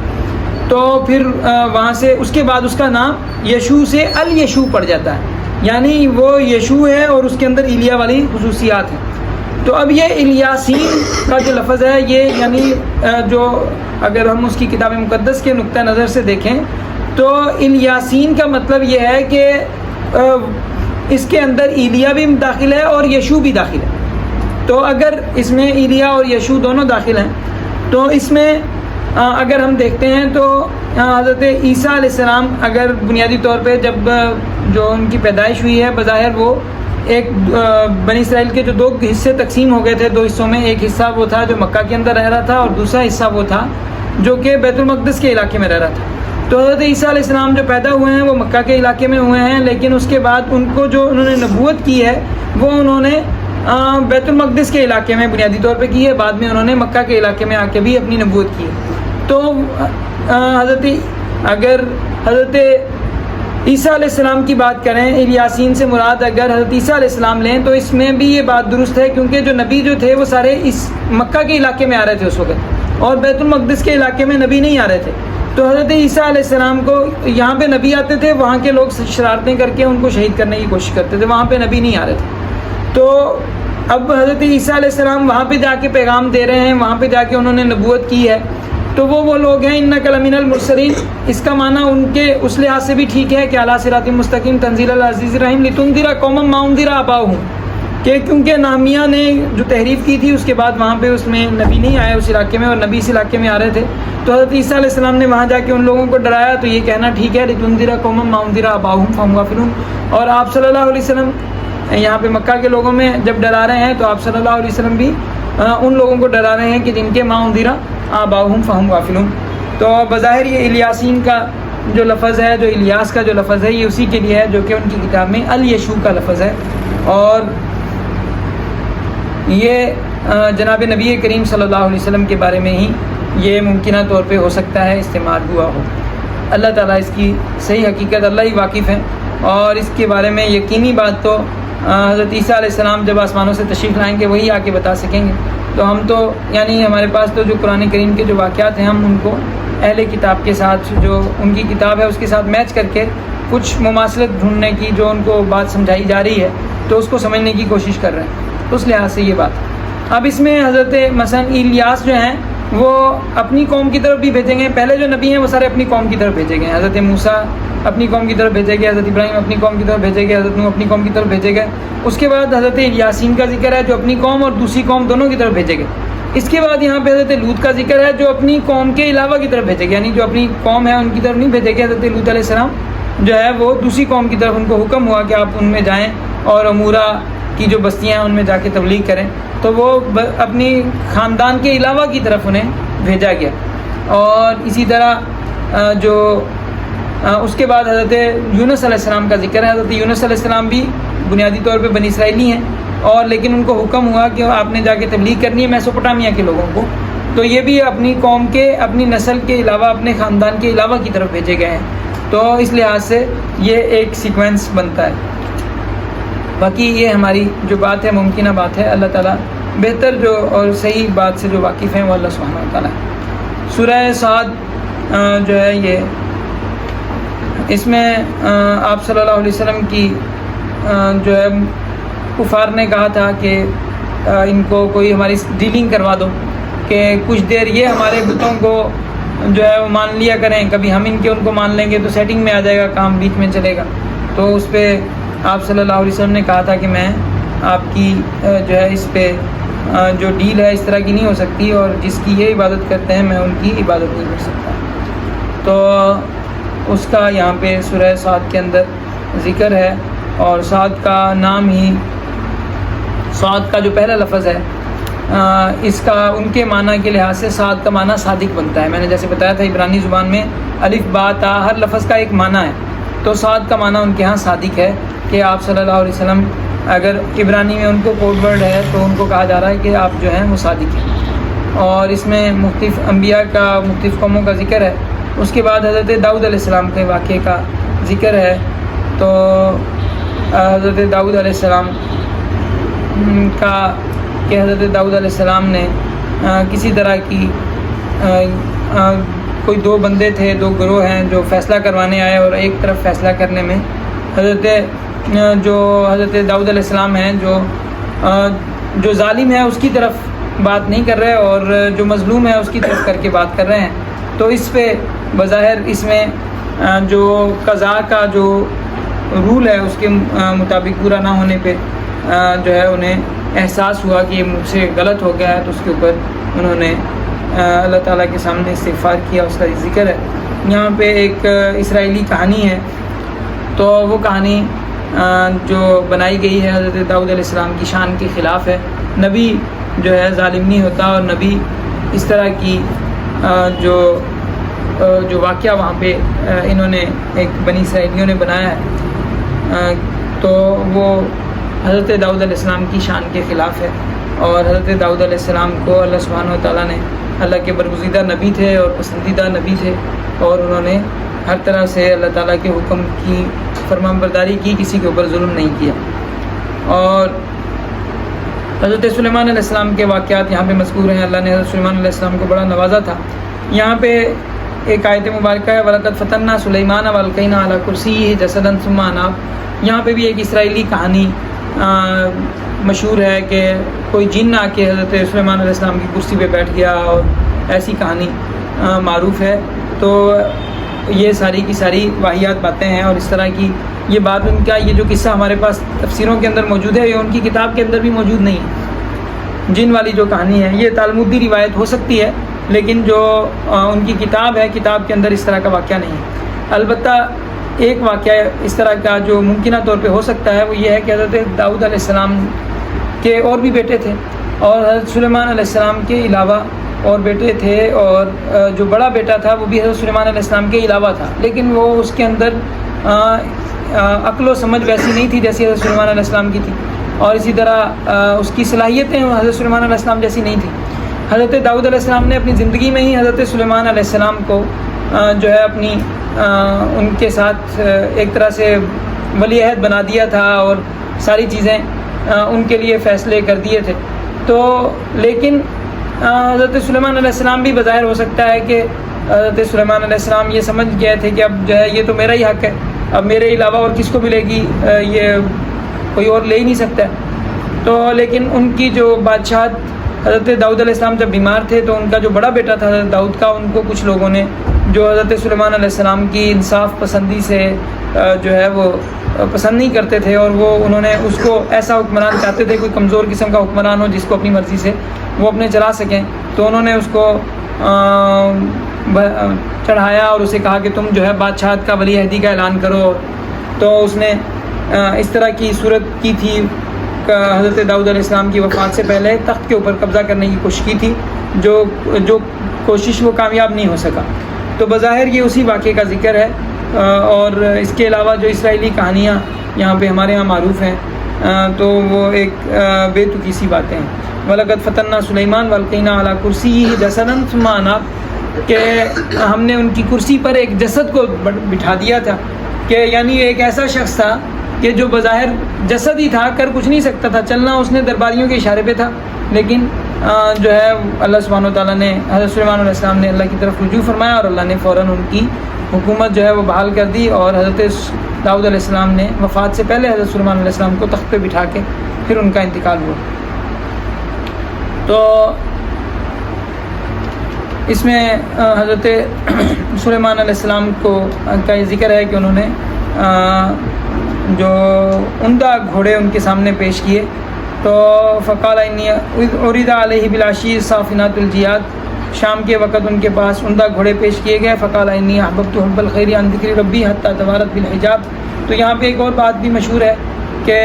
تو پھر وہاں سے اس کے بعد اس کا نام یشوع سے الیشوع پڑ جاتا ہے، یعنی وہ یشوع ہے اور اس کے اندر ایلیا والی خصوصیات ہیں۔ تو اب یہ الیاسین کا جو لفظ ہے، یہ یعنی جو اگر ہم اس کی کتاب مقدس کے نقطہ نظر سے دیکھیں تو الیاسین کا مطلب یہ ہے کہ اس کے اندر ایلیا بھی داخل ہے اور یشوع بھی داخل ہے۔ تو اگر اس میں ایلیا اور یشوع دونوں داخل ہیں تو اس میں اگر ہم دیکھتے ہیں تو حضرت عیسیٰ علیہ السلام اگر بنیادی طور پہ جب جو ان کی پیدائش ہوئی ہے، بظاہر وہ ایک بنی اسرائیل کے جو 2 حصے تقسیم ہو گئے تھے، 2 حصوں میں، ایک حصہ وہ تھا جو مکہ کے اندر رہ رہا تھا اور دوسرا حصہ وہ تھا جو کہ بیت المقدس کے علاقے میں رہ رہا تھا۔ تو حضرت عیسیٰ علیہ السلام جو پیدا ہوئے ہیں وہ مکہ کے علاقے میں ہوئے ہیں، لیکن اس کے بعد ان کو جو انہوں نے نبوت کی ہے وہ انہوں نے بیت المقدس کے علاقے میں بنیادی طور پہ کی ہے، بعد میں انہوں نے مکہ کے علاقے میں آ کے بھی اپنی نبوت کی ہے۔ تو اگر حضرت عیسیٰ علیہ السلام کی بات کریں، الیاسین سے مراد اگر حضرت عیسیٰ علیہ السلام لیں تو اس میں بھی یہ بات درست ہے، کیونکہ جو نبی جو تھے وہ سارے اس مکہ کے علاقے میں آ رہے تھے اس وقت، اور بیت المقدس کے علاقے میں نبی نہیں آ رہے تھے۔ تو حضرت عیسیٰ علیہ السلام کو یہاں پہ نبی آتے تھے، وہاں کے لوگ شرارتیں کر کے ان کو شہید کرنے کی کوشش کرتے تھے، وہاں پہ نبی نہیں آ رہے تھے۔ تو اب حضرت عیسیٰ علیہ السلام وہاں پہ جا کے پیغام دے رہے ہیں، وہاں پہ جا کے انہوں نے نبوت کی ہے، تو وہ لوگ ہیں انک لمن المرسلین۔ اس کا معنی ان کے اس لحاظ سے بھی ٹھیک ہے کہ اعلیٰ صراط مستقیم تنزیل العزیز الرحیم لتنذر قوما ما انذر آباؤہم، کہ کیونکہ نامیہ نے جو تحریف کی تھی اس کے بعد وہاں پہ اس میں نبی نہیں آئے اس علاقے میں، اور نبی اس علاقے میں آ رہے تھے، تو حضرت عیسیٰ علیہ السلام نے وہاں جا کے ان لوگوں کو ڈرایا، تو یہ کہنا ٹھیک ہے لتنذر قوما ما انذر آباؤہم فہم غافلون۔ اور آپ صلی اللہ علیہ وسلم یہاں پہ مکہ کے لوگوں میں جب ڈرا رہے ہیں تو آپ صلی اللہ علیہ وسلم بھی ان لوگوں کو ڈرا رہے ہیں کہ جن کے ما انذر آباؤہم فہم غافلون۔ تو بظاہر یہ الیاسین کا جو لفظ ہے، جو الیاس کا جو لفظ ہے، یہ اسی کے لیے ہے جو کہ ان کی کتاب میں الیشوع کا لفظ ہے، اور یہ جناب نبی کریم صلی اللہ علیہ وسلم کے بارے میں ہی یہ ممکنہ طور پہ ہو سکتا ہے استعمال ہوا ہو۔ اللہ تعالیٰ اس کی صحیح حقیقت اللہ ہی واقف ہیں، اور اس کے بارے میں یقینی بات تو حضرت عیسیٰ علیہ السلام جب آسمانوں سے تشریف لائیں گے وہی آ کے بتا سکیں گے۔ تو ہم تو یعنی ہمارے پاس تو جو قرآن کریم کے جو واقعات ہیں ہم ان کو اہل کتاب کے ساتھ جو ان کی کتاب ہے اس کے ساتھ میچ کر کے کچھ مماثلت ڈھونڈنے کی جو ان کو بات سمجھائی جا رہی ہے تو اس کو سمجھنے کی کوشش کر رہے ہیں، اس لحاظ سے یہ بات۔ اب اس میں حضرت مثلا الیاس جو ہیں وہ اپنی قوم کی طرف بھی بھیجیں گے، پہلے جو نبی ہیں وہ سارے اپنی قوم کی طرف بھیجے گئے ہیں، حضرت موسیٰ اپنی قوم کی طرف بھیجے گئے، حضرت ابراہیم اپنی قوم کی طرف بھیجے گئے، حضرت نوح اپنی قوم کی طرف بھیجے گئے. اس کے بعد حضرت یاسین کا ذکر ہے جو اپنی قوم اور دوسری قوم دونوں کی طرف بھیجے گئے. اس کے بعد یہاں پہ حضرت لوط کا ذکر ہے جو اپنی قوم کے علاوہ کی طرف بھیجے گئے، یعنی جو اپنی قوم ہے ان کی طرف نہیں بھیجے گئے. حضرت لوط علیہ السلام جو ہے وہ دوسری قوم کی طرف ان کو حکم ہوا کہ آپ ان میں جائیں اور امورا کی جو بستیاں ہیں ان میں جا کے تبلیغ کریں، تو وہ اپنی خاندان کے علاوہ کی طرف انہیں بھیجا گیا. اور اسی طرح جو اس کے بعد حضرت یونس علیہ السلام کا ذکر ہے. حضرت یونس علیہ السلام بھی بنیادی طور پہ بنی اسرائیلی ہیں، اور لیکن ان کو حکم ہوا کہ آپ نے جا کے تبلیغ کرنی ہے میسوپوٹامیہ کے لوگوں کو، تو یہ بھی اپنی قوم کے، اپنی نسل کے علاوہ، اپنے خاندان کے علاوہ کی طرف بھیجے گئے ہیں. تو اس لحاظ سے یہ ایک سیکوینس بنتا ہے. باقی یہ ہماری جو بات ہے ممکنہ بات ہے، اللہ تعالیٰ بہتر جو اور صحیح بات سے جو واقف ہیں وہ اللہ سبحانہ و تعالیٰ. سورہ صاد جو ہے یہ، اس میں آپ صلی اللہ علیہ وسلم کی جو ہے کفار نے کہا تھا کہ ان کو کوئی ہماری ڈیلنگ کروا دو کہ کچھ دیر یہ ہمارے بتوں کو جو ہے وہ مان لیا کریں، کبھی ہم ان کو مان لیں گے تو سیٹنگ میں آ جائے گا، کام بیچ میں چلے گا. تو اس پہ آپ صلی اللہ علیہ وسلم نے کہا تھا کہ میں آپ کی جو ہے اس پہ جو ڈیل ہے اس طرح کی نہیں ہو سکتی، اور جس کی یہ عبادت کرتے ہیں میں ان کی عبادت نہیں کر سکتا. تو اس کا یہاں پہ سورہ صاد کے اندر ذکر ہے. اور صاد کا نام ہی، صاد کا جو پہلا لفظ ہے اس کا ان کے معنی کے لحاظ سے صاد کا معنی صادق بنتا ہے. میں نے جیسے بتایا تھا عبرانی زبان میں الف با تا ہر لفظ کا ایک معنی ہے، تو صاد کا معنی ان کے ہاں صادق ہے کہ آپ صلی اللہ علیہ وسلم، اگر عبرانی میں ان کو کوڈ ورڈ ہے تو ان کو کہا جا رہا ہے کہ آپ جو ہیں وہ صادق ہیں. اور اس میں مختلف انبیاء کا، مختلف قوموں کا ذکر ہے. اس کے بعد حضرت داؤد علیہ السلام کے واقعے کا ذکر ہے. تو حضرت داؤد علیہ السلام کا کہ حضرت داؤد علیہ السلام نے کسی طرح کی کوئی دو بندے تھے، دو گروہ ہیں جو فیصلہ کروانے آئے، اور ایک طرف فیصلہ کرنے میں حضرت داؤد علیہ السلام ہیں جو ظالم ہے اس کی طرف بات نہیں کر رہے، اور جو مظلوم ہے اس کی طرف کر کے بات کر رہے ہیں. تو اس پہ بظاہر اس میں جو قضاء کا جو رول ہے اس کے مطابق پورا نہ ہونے پہ جو ہے انہیں احساس ہوا کہ یہ مجھ سے غلط ہو گیا ہے، تو اس کے اوپر انہوں نے اللہ تعالیٰ کے سامنے استغفار کیا. اس کا ذکر ہے. یہاں پہ ایک اسرائیلی کہانی ہے، تو وہ کہانی جو بنائی گئی ہے حضرت داؤد علیہ السلام کی شان کے خلاف ہے. نبی جو ہے ظالم نہیں ہوتا، اور نبی اس طرح کی جو واقعہ وہاں پہ انہوں نے ایک بنی اسرائیلیوں نے بنایا ہے، تو وہ حضرت داؤد علیہ السلام کی شان کے خلاف ہے. اور حضرت داؤد علیہ السلام کو اللہ سبحانہ و تعالیٰ نے، اللہ کے برگزیدہ نبی تھے اور پسندیدہ نبی تھے، اور انہوں نے ہر طرح سے اللہ تعالیٰ کے حکم کی فرمان برداری کی، کسی کے اوپر ظلم نہیں کیا. اور حضرت سلیمان علیہ السلام کے واقعات یہاں پہ مذکور ہیں. اللہ نے حضرت سلیمان علیہ السلام کو بڑا نوازا تھا. یہاں پہ ایک آیت مبارکہ ہے وَلَقَدْ فَتَنَّا سُلَيْمَانَ وَأَلْقَيْنَا عَلَى كُرْسِيِّهِ جَسَدًا ثُمَّ أَنَابَ. یہاں پہ بھی ایک اسرائیلی کہانی مشہور ہے کہ کوئی جن آ کے حضرت سلیمان علیہ السلام کی کرسی پہ بیٹھ گیا، اور ایسی کہانی معروف ہے. تو یہ ساری کی ساری واحیات باتیں ہیں، اور اس طرح کی یہ بات ان کا یہ جو قصہ ہمارے پاس تفسیروں کے اندر موجود ہے، یہ ان کی کتاب کے اندر بھی موجود نہیں ہے. جن والی جو کہانی ہے یہ تالمودی روایت ہو سکتی ہے، لیکن جو ان کی کتاب ہے، کتاب کے اندر اس طرح کا واقعہ نہیں ہے. البتہ ایک واقعہ اس طرح کا جو ممکنہ طور پہ ہو سکتا ہے وہ یہ ہے کہ حضرت داؤد علیہ السلام کے اور بھی بیٹے تھے، اور حضرت سلیمان علیہ السلام کے علاوہ اور بیٹے تھے، اور جو بڑا بیٹا تھا وہ بھی حضرت سلیمان علیہ السلام کے علاوہ تھا، لیکن وہ اس کے اندر عقل و سمجھ ویسی نہیں تھی جیسی حضرت سلیمان علیہ السلام کی تھی، اور اسی طرح اس کی صلاحیتیں حضرت سلیمان علیہ السلام جیسی نہیں تھیں. حضرت داؤد علیہ السلام نے اپنی زندگی میں ہی حضرت سلیمان علیہ السلام کو جو ہے اپنی ان کے ساتھ ایک طرح سے ولی عہد بنا دیا تھا، اور ساری چیزیں ان کے لیے فیصلے کر دیے تھے. تو لیکن حضرت سلیمان علیہ السلام بھی بظاہر ہو سکتا ہے کہ حضرت سلیمان علیہ السلام یہ سمجھ گئے تھے کہ اب جو ہے یہ تو میرا ہی حق ہے، اب میرے علاوہ اور کس کو ملے گی، یہ کوئی اور لے ہی نہیں سکتا. تو لیکن ان کی جو بادشاہت، حضرت داؤد علیہ السلام جب بیمار تھے تو ان کا جو بڑا بیٹا تھا حضرت داؤد کا، ان کو کچھ لوگوں نے جو حضرت سلیمان علیہ السلام کی انصاف پسندی سے جو ہے وہ پسند نہیں کرتے تھے، اور وہ انہوں نے اس کو ایسا حکمران چاہتے تھے، کوئی کمزور قسم کا حکمران ہو جس کو اپنی مرضی سے وہ اپنے چلا سکیں، تو انہوں نے اس کو چڑھایا اور اسے کہا کہ تم جو ہے بادشاہت کا ولی عہدی کا اعلان کرو۔ تو اس نے اس طرح کی صورت کی تھی، حضرت داؤد علیہ السلام کی وفات سے پہلے تخت کے اوپر قبضہ کرنے کی کوشش کی تھی، جو کوشش وہ کامیاب نہیں ہو سکا۔ تو بظاہر یہ اسی واقعے کا ذکر ہے، اور اس کے علاوہ جو اسرائیلی کہانیاں یہاں پہ ہمارے ہاں معروف ہیں تو وہ ایک بے تکی سی باتیں ہیں۔ وَلَقَدْ فَتَنَّا سُلَيْمَانَ وَأَلْقَيْنَا عَلَىٰ كُرْسِيِّهِ جَسَدًا ثُمَّ أَنَابَ، کہ ہم نے ان کی کرسی پر ایک جسد کو بٹھا دیا تھا، کہ یعنی ایک ایسا شخص تھا کہ جو بظاہر جسد ہی تھا، کر کچھ نہیں سکتا تھا، چلنا اس نے درباریوں کے اشارے پہ تھا، لیکن جو ہے اللہ سبحانہ وتعالیٰ نے حضرت سلیمان علیہ السلام نے اللہ کی طرف رجوع فرمایا، اور اللہ نے فوراً ان کی حکومت جو ہے وہ بحال کر دی، اور حضرت داؤد علیہ السلام نے وفات سے پہلے حضرت سلیمان علیہ السلام کو تخت پہ بٹھا کے پھر ان کا انتقال ہوا۔ تو اس میں حضرت سلیمان علیہ السلام کا یہ ذکر ہے کہ انہوں نے جو عمدہ گھوڑے ان کے سامنے پیش کیے، تو فقال انی ارید علیہ بالعشی صافنات الجیاد، شام کے وقت ان کے پاس عمدہ گھوڑے پیش کیے گئے، فقال انی احببت حب الخیر عن ذکر ربی حتی توارت بالحجاب۔ تو یہاں پہ ایک اور بات بھی مشہور ہے کہ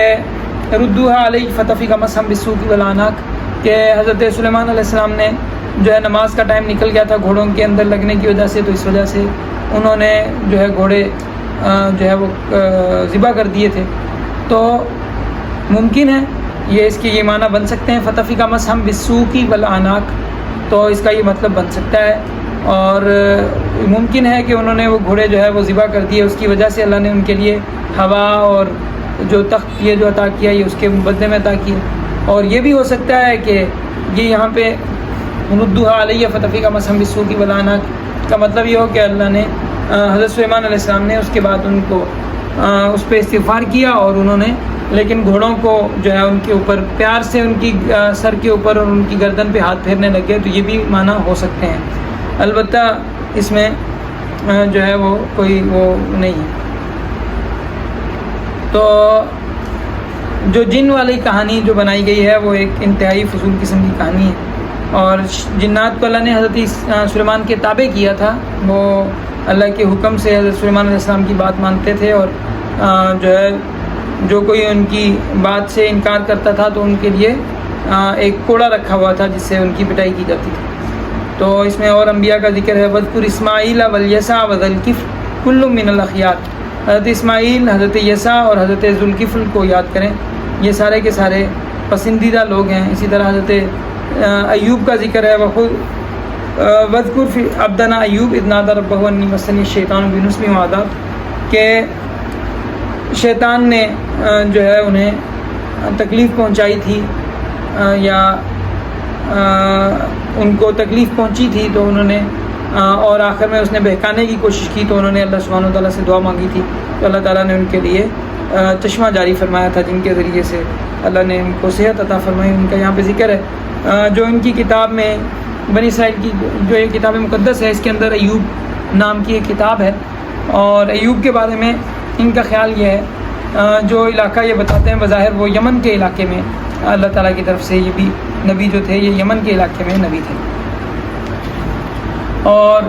ردوها علیہ فتفق مسحا بالسوق والاعناق، کہ حضرت سلیمان علیہ السلام نے جو ہے نماز کا ٹائم نکل گیا تھا گھوڑوں کے اندر لگنے کی وجہ سے، تو اس وجہ سے انہوں نے جو ہے گھوڑے جو ہے وہ ذبح کر دیے تھے۔ تو ممکن ہے یہ معنی بن سکتے ہیں فتفق مسحا بالسوق والاعناق، تو اس کا یہ مطلب بن سکتا ہے، اور ممکن ہے کہ انہوں نے وہ گھوڑے جو ہے وہ ذبح کر دیے، اس کی وجہ سے اللہ نے ان کے لیے ہوا اور جو تخت یہ جو عطا کیا یہ اس کے بدلے میں عطا کیا۔ اور یہ بھی ہو سکتا ہے کہ یہ یہاں پہ ردوها علیہ فتفق مسحا بالسوق والاعناق کا مطلب یہ ہو کہ اللہ نے حضرت سلیمان علیہ السلام نے اس کے بعد ان کو اس پہ استغفار کیا، اور انہوں نے لیکن گھوڑوں کو جو ہے ان کے اوپر پیار سے ان کی سر کے اوپر اور ان کی گردن پہ ہاتھ پھیرنے لگ گئے، تو یہ بھی معنی ہو سکتے ہیں۔ البتہ اس میں جو ہے وہ کوئی وہ نہیں ہے۔ تو جو جن والی کہانی جو بنائی گئی ہے وہ ایک انتہائی فضول قسم کی کہانی ہے، اور جنات کو اللہ نے حضرت سلیمان کے تابع کیا تھا، وہ اللہ کے حکم سے حضرت سلیمان علیہ السلام کی بات مانتے تھے، اور جو ہے جو کوئی ان کی بات سے انکار کرتا تھا تو ان کے لیے ایک کوڑا رکھا ہوا تھا جس سے ان کی پٹائی کی جاتی تھی۔ تو اس میں اور انبیاء کا ذکر ہے، وَاذْكُرْ إِسْمَاعِيلَ وَالْيَسَعَ وَذَا الْكِفْلِ كُلٌّ مِّنَ الْأَخْيَارِ، حضرت اسماعیل، حضرت یسع اور حضرت ذوالکفل کو یاد کریں، یہ سارے کے سارے پسندیدہ لوگ ہیں۔ اسی طرح حضرت ایوب کا ذکر ہے، وَاذْكُرْ فِي عَبْدَنَا ایوب اذ نادى ربه انی مسنی الشیطان بنصب وعذاب، کہ شیطان نے جو ہے انہیں تکلیف پہنچائی تھی، یا ان کو تکلیف پہنچی تھی، تو انہوں نے اور آخر میں اس نے بہکانے کی کوشش کی، تو انہوں نے اللہ سبحانہ وتعالیٰ سے دعا مانگی تھی، تو اللہ تعالیٰ نے ان کے لیے چشمہ جاری فرمایا تھا، جن کے ذریعے سے اللہ نے ان کو صحت عطا فرمائی۔ ان کا یہاں پہ ذکر ہے، جو ان کی کتاب میں بنی اسرائیل کی جو یہ کتاب مقدس ہے، اس کے اندر ایوب نام کی ایک کتاب ہے، اور ایوب کے بارے میں ان کا خیال یہ ہے، جو علاقہ یہ بتاتے ہیں بظاہر وہ یمن کے علاقے میں اللہ تعالیٰ کی طرف سے یہ بھی نبی جو تھے یہ یمن کے علاقے میں نبی تھے۔ اور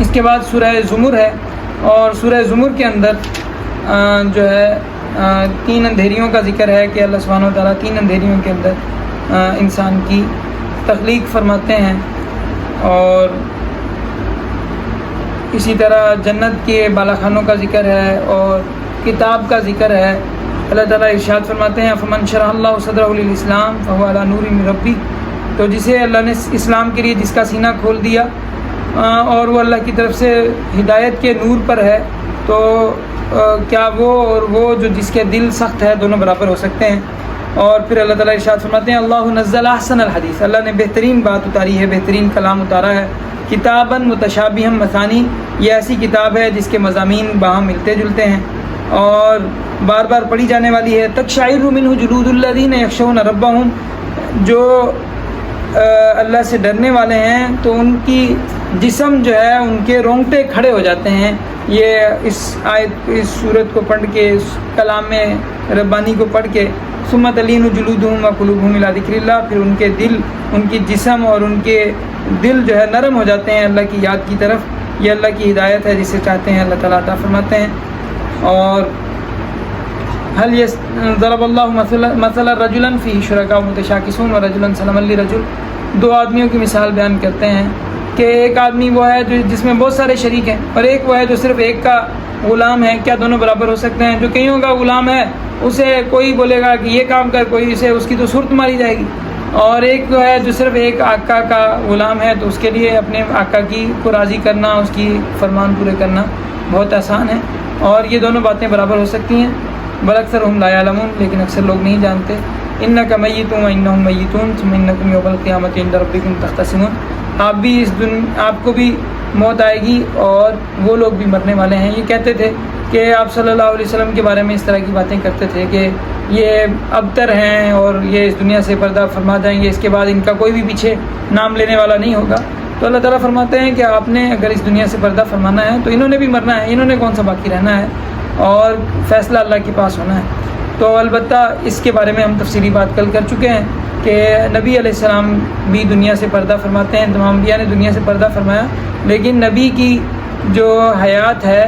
اس کے بعد سورہ زمر ہے، اور سورہ زمر کے اندر جو ہے 3 اندھیریوں کا ذکر ہے کہ اللہ سبحانہ وتعالیٰ 3 اندھیریوں کے اندر انسان کی تخلیق فرماتے ہیں، اور اسی طرح جنت کے بالا خانوں کا ذکر ہے اور کتاب کا ذکر ہے۔ اللہ تعالیٰ ارشاد فرماتے ہیں، فمن شرح اللہ صدرہ للاسلام فهو علی نور من ربی، تو جسے اللہ نے اسلام کے لیے جس کا سینہ کھول دیا اور وہ اللہ کی طرف سے ہدایت کے نور پر ہے، تو کیا وہ اور وہ جو جس کے دل سخت ہے دونوں برابر ہو سکتے ہیں؟ اور پھر اللہ تعالیٰ ارشاد فرماتے ہیں، اللہ نزل احسن الحدیث، اللہ نے بہترین بات اتاری ہے، بہترین کلام اتارا ہے، کتابا متشابہا مثانی، یہ ایسی کتاب ہے جس کے مضامین باہم ملتے جلتے ہیں اور بار بار پڑھی جانے والی ہے۔ تقشعر منہ جلود الذین یخشون ربہم، جو اللہ سے ڈرنے والے ہیں تو ان کی جسم جو ہے ان کے رونگٹے کھڑے ہو جاتے ہیں. یہ اس آیت اس صورت کو پڑھ کے اس کلام ربانی کو پڑھ کے ثم تلین جلودہم وقلوبہم الی ذکر اللہ، پھر ان کے دل، ان کی جسم اور ان کے دل جو ہے نرم ہو جاتے ہیں اللہ کی یاد کی طرف. یہ اللہ کی ہدایت ہے، جسے چاہتے ہیں اللہ تعالیٰ عطا فرماتے ہیں. اور حل ضرب اللہ مثلا رجلا فیہ شرکاء متشاکسون ورجلا سلما لرجل، دو آدمیوں کی مثال بیان کرتے ہیں کہ ایک آدمی وہ ہے جس میں بہت سارے شریک ہیں، اور ایک وہ ہے جو صرف ایک کا غلام ہے. کیا دونوں برابر ہو سکتے ہیں؟ جو کئیوں کا غلام ہے اسے کوئی بولے گا کہ یہ کام کر، کوئی اسے اس کی تو صورت ماری جائے گی. اور ایک جو ہے جو صرف ایک آقا کا غلام ہے تو اس کے لیے اپنے آقا کی کو راضی کرنا، اس کی فرمان پورے کرنا بہت آسان ہے. اور یہ دونوں باتیں برابر ہو سکتی ہیں. بل اکثرهم لا يعلمون، لیکن اکثر لوگ نہیں جانتے. انک میت وانہم میتون ثم انکم یوم القیامۃ عند ربکم تختصمون، آپ بھی آپ کو بھی موت آئے گی اور وہ لوگ بھی مرنے والے ہیں. یہ کہتے تھے کہ آپ صلی اللہ علیہ وسلم کے بارے میں اس طرح کی باتیں کرتے تھے کہ یہ ابتر ہیں اور یہ اس دنیا سے پردہ فرما جائیں گے، اس کے بعد ان کا کوئی بھی پیچھے نام لینے والا نہیں ہوگا. تو اللہ تعالیٰ فرماتے ہیں کہ آپ نے اگر اس دنیا سے پردہ فرمانا ہے تو انہوں نے بھی مرنا ہے، انہوں نے کون سا باقی رہنا ہے، اور فیصلہ اللہ کے پاس ہونا ہے. تو البتہ اس کے بارے میں ہم تفصیلی بات کل کر چکے ہیں کہ نبی علیہ السلام بھی دنیا سے پردہ فرماتے ہیں، تمام انبیاء نے دنیا سے پردہ فرمایا، لیکن نبی کی جو حیات ہے،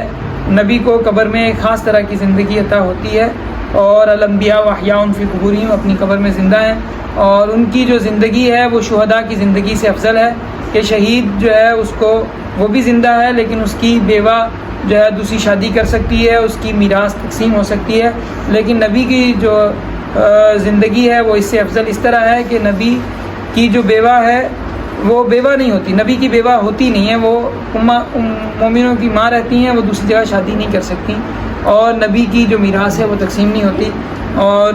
نبی کو قبر میں ایک خاص طرح کی زندگی عطا ہوتی ہے. اور الانبیاء واحیاء فی قبورہم، اپنی قبر میں زندہ ہیں، اور ان کی جو زندگی ہے وہ شہداء کی زندگی سے افضل ہے. کہ شہید جو ہے اس کو وہ بھی زندہ ہے لیکن اس کی بیوہ جو ہے دوسری شادی کر سکتی ہے، اس کی میراث تقسیم ہو سکتی ہے، لیکن نبی کی جو زندگی ہے وہ اس سے افضل اس طرح ہے کہ نبی کی جو بیوہ ہے وہ بیوہ نہیں ہوتی، نبی کی بیوہ ہوتی نہیں ہے، وہ مومنوں کی ماں رہتی ہیں، وہ دوسری جگہ شادی نہیں کر سکتی. اور نبی کی جو میراث ہے وہ تقسیم نہیں ہوتی، اور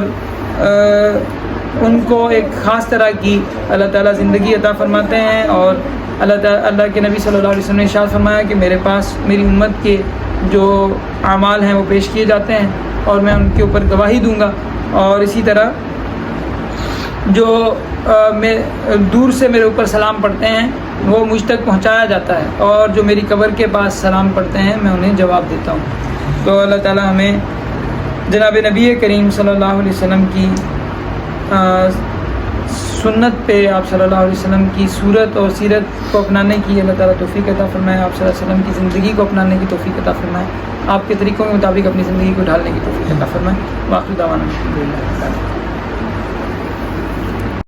ان کو ایک خاص طرح کی اللہ تعالیٰ زندگی عطا فرماتے ہیں. اور اللہ کے نبی صلی اللہ علیہ وسلم نے ارشاد فرمایا کہ میرے پاس میری امت کے جو اعمال ہیں وہ پیش کیے جاتے ہیں اور میں ان کے اوپر گواہی دوں گا. اور اسی طرح جو میں دور سے میرے اوپر سلام پڑھتے ہیں وہ مجھ تک پہنچایا جاتا ہے، اور جو میری قبر کے پاس سلام پڑھتے ہیں میں انہیں جواب دیتا ہوں. تو اللہ تعالیٰ ہمیں جناب نبی کریم صلی اللہ علیہ وسلم کی سنت پہ، آپ صلی اللہ علیہ وسلم کی صورت اور سیرت کو اپنانے کی اللہ تعالیٰ توفیق عطا فرمائے. آپ صلی اللہ علیہ وسلم کی زندگی کو اپنانے کی توفیق عطا فرمائے. آپ کے طریقوں کے مطابق اپنی زندگی کو ڈھالنے کی توفیق عطا فرمائے. باقی دعوانا الحمدللہ.